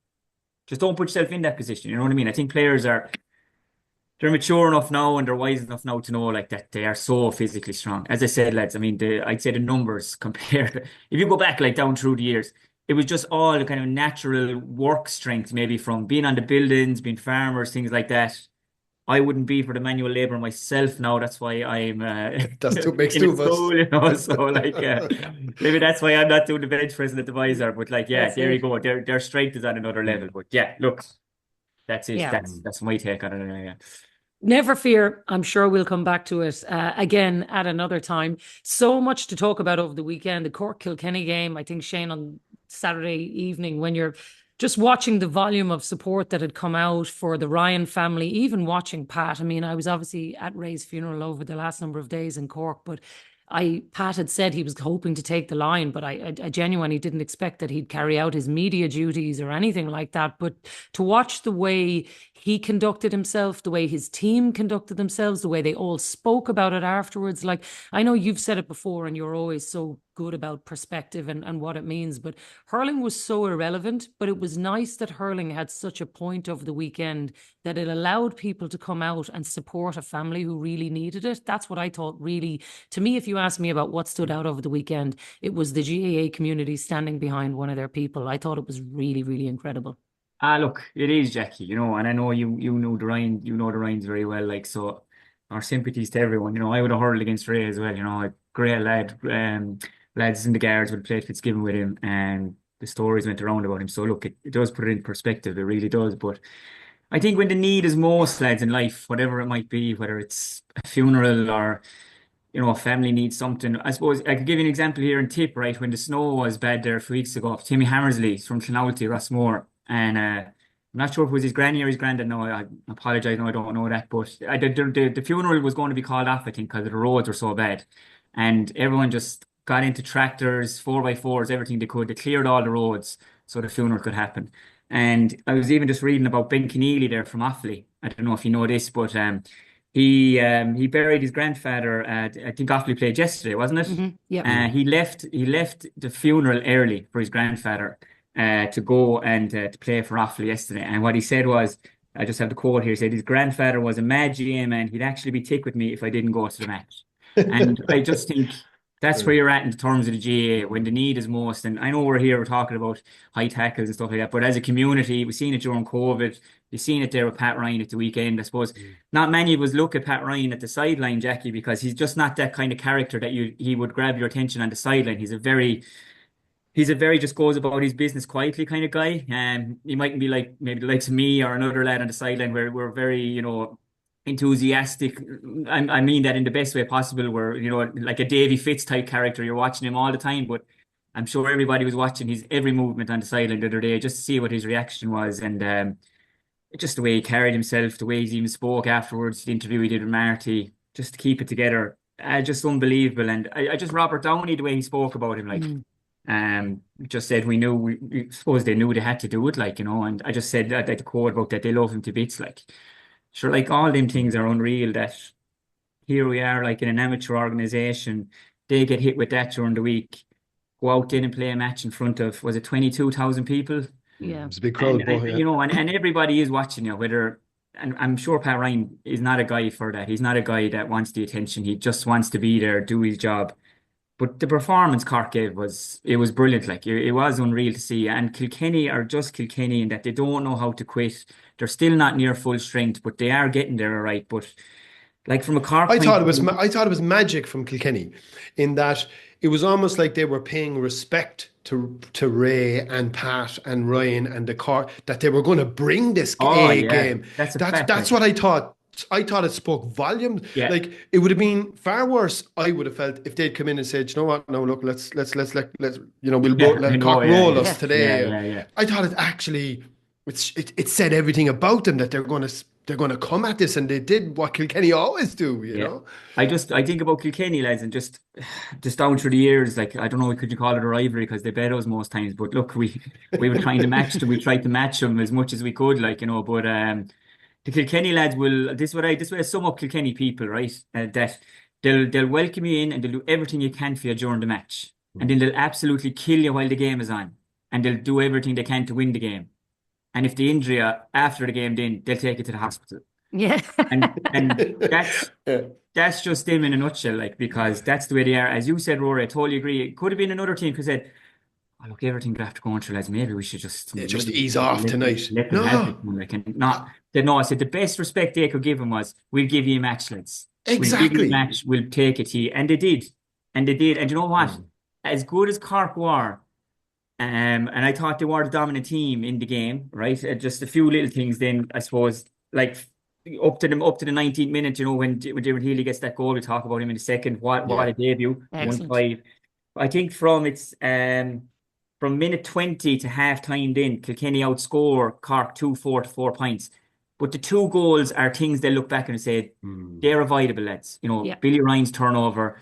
Just don't put yourself in that position. You know what I mean? I think players they're mature enough now and they're wise enough now to know like that they are so physically strong. As I said, lads, I mean, I'd say the numbers compared, if you go back like down through the years, it was just all the kind of natural work strength, maybe from being on the buildings, being farmers, things like that. I wouldn't be for the manual labour myself now. That's why I'm That's makes in two of us. school, you know. So like maybe that's why I'm not doing the bench press and the visor. But like, yeah, there you go. Their strength is on another level. But yeah, look, that's it. Yeah. That's my take on it. Yeah. Never fear. I'm sure we'll come back to it again at another time. So much to talk about over the weekend. The Cork-Kilkenny game, I think, Shane, on Saturday evening, when you're just watching the volume of support that had come out for the Ryan family, even watching Pat. I mean, I was obviously at Ray's funeral over the last number of days in Cork, but Pat had said he was hoping to take the line, but I genuinely didn't expect that he'd carry out his media duties or anything like that. But to watch the way he conducted himself, the way his team conducted themselves, the way they all spoke about it afterwards. Like, I know you've said it before and you're always so good about perspective and what it means, but hurling was so irrelevant, but it was nice that hurling had such a point over the weekend that it allowed people to come out and support a family who really needed it. That's what I thought really, to me, if you ask me about what stood out over the weekend, it was the GAA community standing behind one of their people. I thought it was really, really incredible. Look, it is, Jacqui, you know, and I know you know the Ryan, you know the Ryans very well, like, so our sympathies to everyone. You know, I would have hurled against Ray as well, you know, a great lad. Lads in the guards would have played Fitzgibbon with him, and the stories went around about him. So look, it does put it in perspective, it really does. But I think when the need is most, lads, in life, whatever it might be, whether it's a funeral or, you know, a family needs something. I suppose I could give you an example here in Tip, right? When the snow was bad there a few weeks ago, Timmy Hammersley from Clonalty, Rossmore, and I'm not sure if it was his granny or his granddad. No, I apologise. No, I don't know that. But the funeral was going to be called off, I think, because the roads were so bad. And everyone just got into tractors, 4x4s, everything they could. They cleared all the roads so the funeral could happen. And I was even just reading about Ben Keneally there from Offaly. I don't know if you know this, but he buried his grandfather at, I think Offaly played yesterday, wasn't it? Mm-hmm. Yeah. He left the funeral early for his grandfather to go and to play for Offaly yesterday. And what he said was, I just have the quote here, he said his grandfather was a mad GM and he'd actually be tick with me if I didn't go to the match. And I just think that's where you're at in terms of the GAA when the need is most. And I know we're talking about high tackles and stuff like that, but as a community, we've seen it during COVID. You've seen it there with Pat Ryan at the weekend. I suppose not many of us look at Pat Ryan at the sideline, Jacqui, because he's just not that kind of character that he would grab your attention on the sideline. He's a very just goes about his business quietly kind of guy. And he mightn't be like maybe the likes of me or another lad on the sideline where we're very, you know, enthusiastic. I mean that in the best way possible. Where, you know, like a Davy Fitz type character, you're watching him all the time. But I'm sure everybody was watching his every movement on the sideline the other day just to see what his reaction was, and just the way he carried himself, the way he even spoke afterwards, the interview he did with Marty, just to keep it together, just unbelievable. And I just Robert Downey, the way he spoke about him, like. Just said we suppose they knew they had to do it, like, you know, and I just said that the quote about that they love him to bits, like, sure, like all them things are unreal that here we are, like in an amateur organisation, they get hit with that during the week, go out then and play a match in front of, was it 22,000 people? Yeah. It's a big crowd, you know, and everybody is watching you, whether, and I'm sure Pat Ryan is not a guy for that. He's not a guy that wants the attention. He just wants to be there, do his job. But the performance Cork gave was brilliant. Like it was unreal to see. And Kilkenny are just Kilkenny in that they don't know how to quit. They're still not near full strength, but they are getting there, all right. But like from a Cork, I thought it was magic from Kilkenny, in that it was almost like they were paying respect to Ray and Pat and Ryan and the Cork, that they were going to bring this game. That's what I thought. I thought it spoke volumes. Yeah. Like it would have been far worse, I would have felt, if they'd come in and said, you know what, no, look, let's you know, we'll let Cork roll us today. Yeah. I thought it actually, it said everything about them, that they're going to they're going to come at this, and they did what Kilkenny always do, you know. I think about Kilkenny, lads, and just down through the years, like, I don't know, could you call it a rivalry, because they bet us most times, but look, we were trying to match them. We tried to match them as much as we could, like, you know. But the Kilkenny lads will, this way I sum up Kilkenny people, right? That they'll welcome you in, and they'll do everything you can for you during the match, and then they'll absolutely kill you while the game is on, and they'll do everything they can to win the game. And if they injure you after the game, then they'll take you to the hospital. Yeah. And that's just them in a nutshell, like, because that's the way they are. As you said, Rory, I totally agree. It could have been another team who said, oh, look, everything we have to go through, lads, maybe we should just ease off tonight. Let them have it, like, and not. No, I said the best respect they could give him was, we'll give you a match, lads. Exactly. We'll give you a match, we'll take it to you. And they did. And you know what? As good as Cork were, and I thought they were the dominant team in the game, right? Just a few little things then, I suppose, like up to the 19th minute, you know, when Diarmaid Healy gets that goal, we talk about him in a second. What a debut. Excellent. 1-5. I think from minute 20 to half time, then Kilkenny outscore Cork 2-4 to 4 points. But the 2 goals are things they look back and say, they're avoidable, lads. You know, Billy Ryan's turnover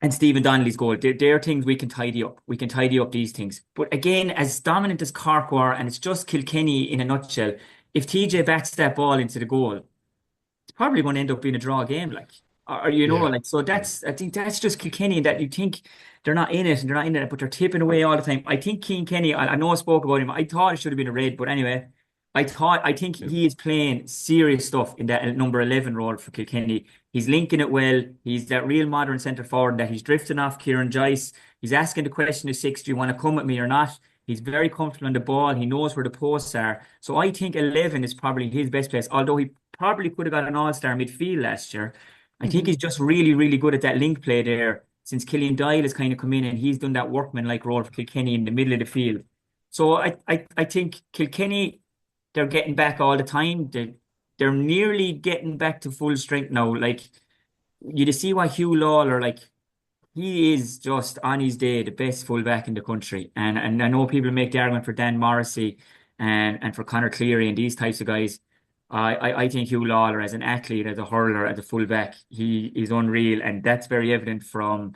and Stephen Donnelly's goal, they're things we can tidy up. We can tidy up these things. But again, as dominant as Cork were, and it's just Kilkenny in a nutshell, if TJ bats that ball into the goal, it's probably going to end up being a draw game, like. Or you know, like, so I think that's just Kilkenny, that you think they're not in it, but they're tipping away all the time. I think Cian Kenny, I know I spoke about him, I thought it should have been a red, but anyway, I think he is playing serious stuff in that number 11 role for Kilkenny. He's linking it well. He's that real modern centre forward, that he's drifting off Kieran Joyce. He's asking the question of 6, do you want to come at me or not? He's very comfortable on the ball. He knows where the posts are. So I think 11 is probably his best place, although he probably could have got an all-star midfield last year. I think he's just really, really good at that link play there, since Killian Doyle has kind of come in and he's done that workman-like role for Kilkenny in the middle of the field. So I think Kilkenny, they're getting back all the time. They're nearly getting back to full strength now. Like, you see why Hugh Lawler, like, he is just on his day the best fullback in the country. And I know people make the argument for Dan Morrissey and for Conor Cleary and these types of guys. I think Hugh Lawler, as an athlete, as a hurler, as a fullback, he is unreal, and that's very evident from.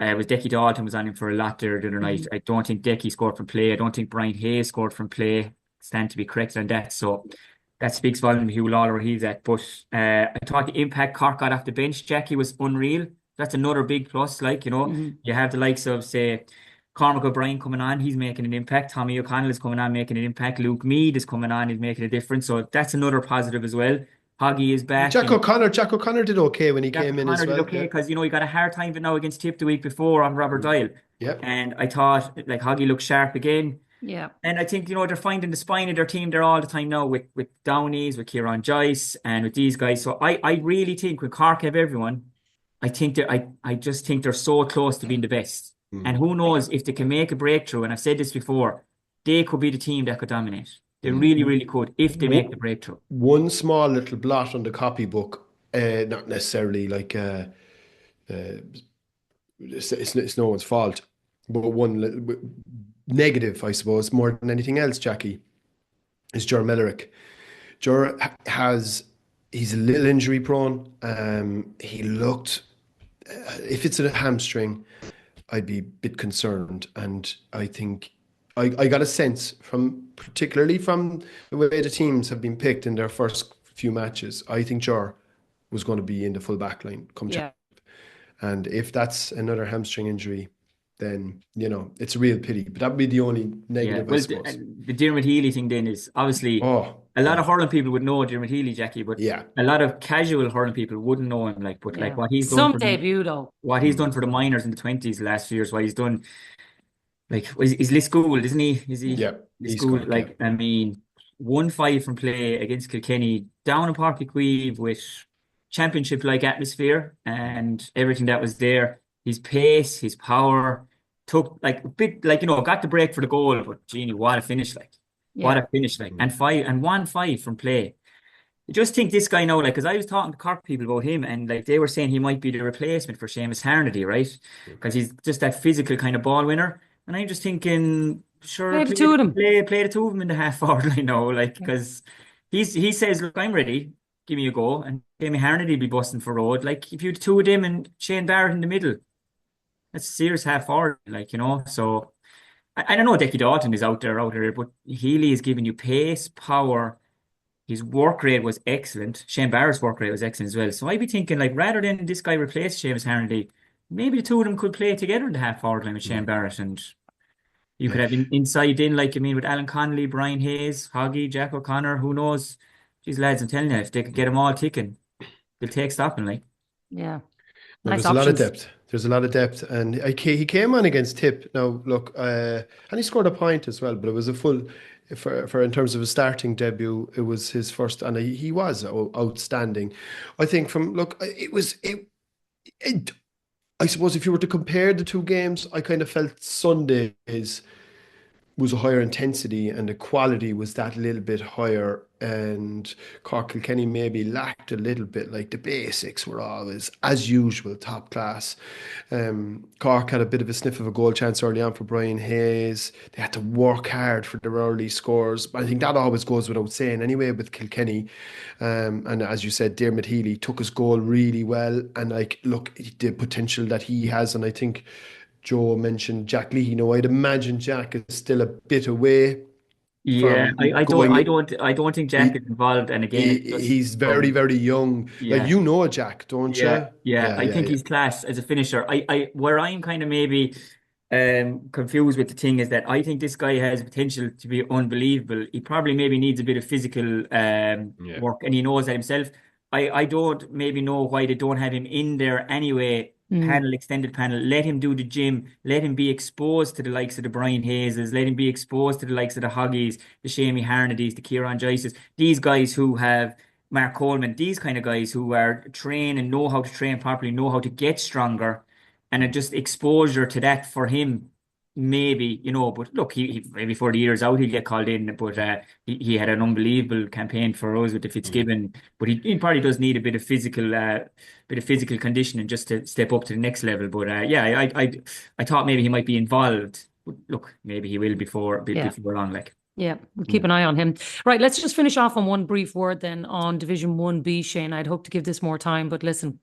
It was Decky Dalton was on him for a lot there the other night. I don't think Decky scored from play. I don't think Brian Hayes scored from play. Stand to be corrected on that. So that speaks volume Hugh Lawler where he's at. But I thought the impact Cork got off the bench, Jacqui, was unreal. That's another big plus. Like, you know, you have the likes of, say, Cormac O'Brien coming on, he's making an impact. Tommy O'Connell is coming on, making an impact. Luke Meade is coming on, he's making a difference. So that's another positive as well. Hoggy is back. Jack O'Connor did okay when he came in as well. Did okay, because, you know, he got a hard time of it now against Tip the week before on Robert Doyle. Yep. And I thought, like, Hoggy looked sharp again. Yeah. And I think, you know, they're finding the spine of their team there all the time now with Downies, with Kieran Joyce, and with these guys. So I really think when Cork have everyone, I just think they're so close to being the best. And who knows if they can make a breakthrough. And I've said this before, they could be the team that could dominate. They really, really could if they make the breakthrough. One small little blot on the copybook, not necessarily like it's no one's fault, but one negative, I suppose, more than anything else, Jacqui, is Ger Mellerick. Ger he's a little injury prone. He looked, if it's a hamstring, I'd be a bit concerned. And I think I got a sense particularly from the way the teams have been picked in their first few matches, I think Ger was going to be in the full back line come championship. And if that's another hamstring injury, then, you know, it's a real pity. But that would be the only negative, I suppose. The Diarmaid Healy thing then is obviously a lot of hurling people would know Diarmaid Healy, Jacqui, but a lot of casual hurling people wouldn't know him. Like, but like what he's done for debut though. What he's done for the minors in the 20s last few years, what he's done, like, he's Liscool, isn't he? Is he? Yeah, Liscool, like, I mean, 1-5 from play against Kilkenny down in Páirc Uí Chaoimh with championship-like atmosphere and everything that was there. His pace, his power, took like a bit, like, you know, got the break for the goal, but Jeannie, what a finish, like. What a finish, like. And 1-5 from play. I just think this guy now, like, because I was talking to Cork people about him, and like they were saying he might be the replacement for Seamus Harnedy, right? Because he's just that physical kind of ball winner. And I'm just thinking, sure, play the two of them. Play the two of them in the half forward line now, like, because he says, look, I'm ready. Give me a go. And Jamie Harnedy will be busting for road. Like if you had two of them and Shane Barrett in the middle, that's a serious half forward, like, So I don't know, Decky Dalton is out there, but Healy is giving you pace, power. His work rate was excellent. Shane Barrett's work rate was excellent as well. So I'd be thinking, like, rather than this guy replace Seamus Harnedy, maybe the two of them could play together in the half forward line with Shane Barrett, and you could have inside in, like, with Alan Connolly, Brian Hayes, Hoggy, Jack O'Connor, who knows? These lads, I'm telling you, if they could get them all ticking, they'll take stopping, like. Yeah. Well, Nice there's a lot of options. depth. There's a lot of depth, and he came on against Tip. Now, look, and he scored a point as well, but it was a full for in terms of a starting debut. It was his first, and he was outstanding. I think I suppose if you were to compare the two games, I kind of felt Sunday's was a higher intensity and the quality was that little bit higher, and Cork Kilkenny maybe lacked a little bit. Like the basics were always as usual top class. Cork had a bit of a sniff of a goal chance early on for Brian Hayes. They had to work hard for their early scores, but I think that always goes without saying anyway with Kilkenny. And as you said, Dermot Healy took his goal really well, and like look the potential that he has, and I think Joe mentioned Jacqui. I'd imagine Jack is still a bit away Yeah, from I going. don't think Jack He, is involved. And again, it's just he's very, from very young. Like yeah. Jack, don't Yeah, you? yeah. Yeah, I yeah, think yeah. he's class as a finisher. Where I'm kind of maybe confused with the thing is that I think this guy has potential to be unbelievable. He probably maybe needs a bit of physical Yeah. work, and he knows that himself. I don't maybe know why they don't have him in there anyway. Extended panel. Let him do the gym. Let him be exposed to the likes of the Brian Hayeses. Let him be exposed to the likes of the Hoggies, the Shamie Harnedys, the Kieran Joyces. These guys who have Mark Coleman, these kind of guys who are trained and know how to train properly, know how to get stronger, and just exposure to that for him, maybe, But look, he maybe for the years out he'll get called in, but he had an unbelievable campaign for us with the Fitzgibbon, but he probably does need a bit of physical conditioning just to step up to the next level. But yeah, I thought maybe he might be involved. But look, maybe he will before long, like. Yeah, we'll keep an eye on him. Right, let's just finish off on one brief word then on Division 1B, Shane. I'd hope to give this more time, but listen,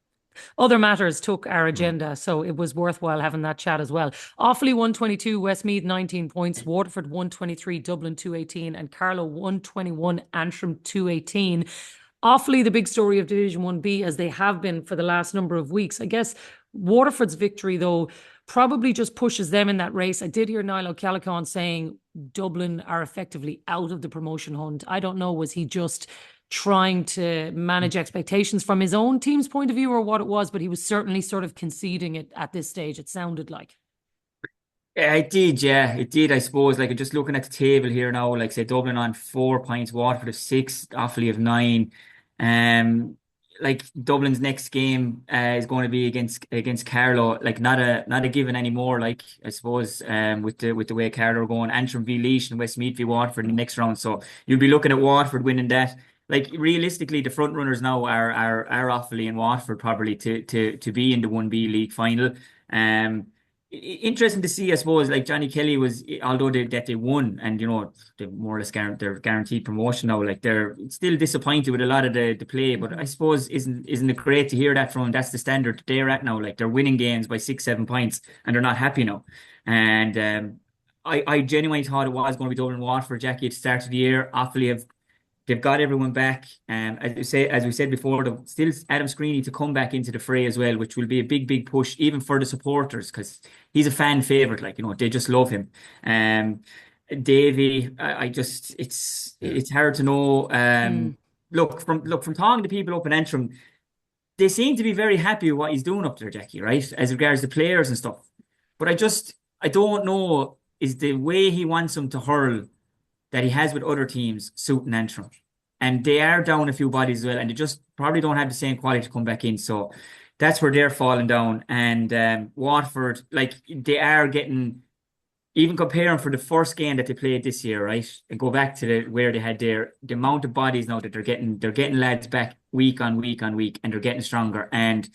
other matters took our agenda, so it was worthwhile having that chat as well. Offaly 122, Westmeath 19 points, Waterford 123, Dublin 218, and Carlow 121, Antrim 218. Offaly, the big story of Division 1B, as they have been for the last number of weeks. I guess Waterford's victory, though, probably just pushes them in that race. I did hear Niall O'Callaghan saying Dublin are effectively out of the promotion hunt. I don't know, was he just trying to manage expectations from his own team's point of view or what it was, but he was certainly sort of conceding it at this stage, it sounded like. Yeah, it did, I suppose. Like, just looking at the table here now, like, say, Dublin on 4 points, Waterford of 6, Offaly of 9. Like, Dublin's next game is going to be against Carlow. Like, not a given anymore. Like, I suppose, with the way Carlow are going, Antrim v Laois and Westmeath v Waterford in the next round. So you'll be looking at Waterford winning that. Like, realistically, the front runners now are Offaly and Waterford probably to be in the 1B league final. Interesting to see, I suppose. Like, Johnny Kelly was, although they won, and they more or less they're guaranteed promotion now. Like, they're still disappointed with a lot of the play, but I suppose isn't it great to hear that from them? That's the standard they're at now. Like, they're winning games by 6-7 points, and they're not happy now. And I genuinely thought it was going to be Dublin Waterford, Jacqui, at the start of the year. Offaly they've got everyone back. As we said before, still Adam Screeney to come back into the fray as well, which will be a big, big push even for the supporters, because he's a fan favorite. Like, they just love him. Davy, it's hard to know. Look from talking to people up in Antrim, they seem to be very happy with what he's doing up there, Jacqui, right? As regards the players and stuff. But I don't know, is the way he wants them to hurl that he has with other teams suiting Antrim. And they are down a few bodies as well, and they just probably don't have the same quality to come back in. So that's where they're falling down. And Waterford, like, they are getting, even comparing for the first game that they played this year, right? And go back to where they had the amount of bodies now that they're getting lads back week on week on week, and they're getting stronger. And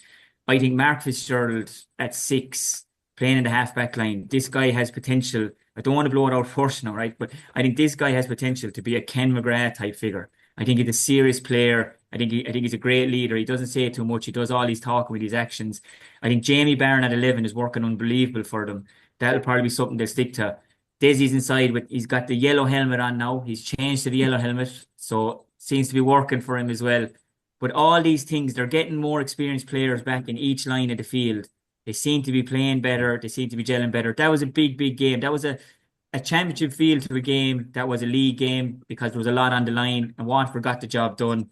I think Mark Fitzgerald at 6, playing in the half-back line, this guy has potential. I don't want to blow it out first now, right? But I think this guy has potential to be a Ken McGrath type figure. I think he's a serious player. I think he's a great leader. He doesn't say too much. He does all his talking with his actions. I think Jamie Barron at 11 is working unbelievable for them. That'll probably be something they'll stick to. Desi's inside he's got the yellow helmet on now. He's changed to the yellow helmet, so seems to be working for him as well. But all these things, they're getting more experienced players back in each line of the field. They seem to be playing better. They seem to be gelling better. That was a big game. That was a championship feel to a game. That was a league game because there was a lot on the line, and Watford got the job done.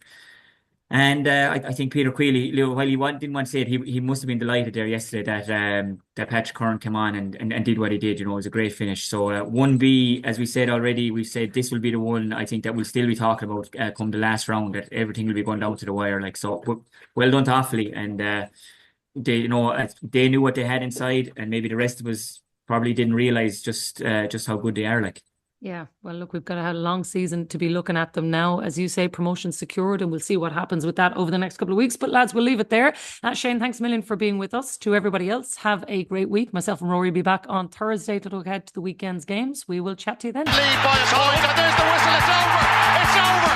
And I think Peter Queally, while he didn't want to say it, he must have been delighted there yesterday that Patrick Curran came on and did what he did. You know, it was a great finish. So 1B, as we said already, we said this will be the one I think that we'll still be talking about come the last round. That everything will be going down to the wire. Like so, well done to Offaly, and they they knew what they had inside, and maybe the rest of us probably didn't realise just how good they are. Like. Yeah, well, look, we've got to have a long season to be looking at them now. As you say, promotion secured, and we'll see what happens with that over the next couple of weeks. But lads, we'll leave it there. Shane, thanks a million for being with us. To everybody else, have a great week. Myself and Rory will be back on Thursday to look ahead to the weekend's games. We will chat to you then. Lead by a point, and there's the whistle. It's over. It's over.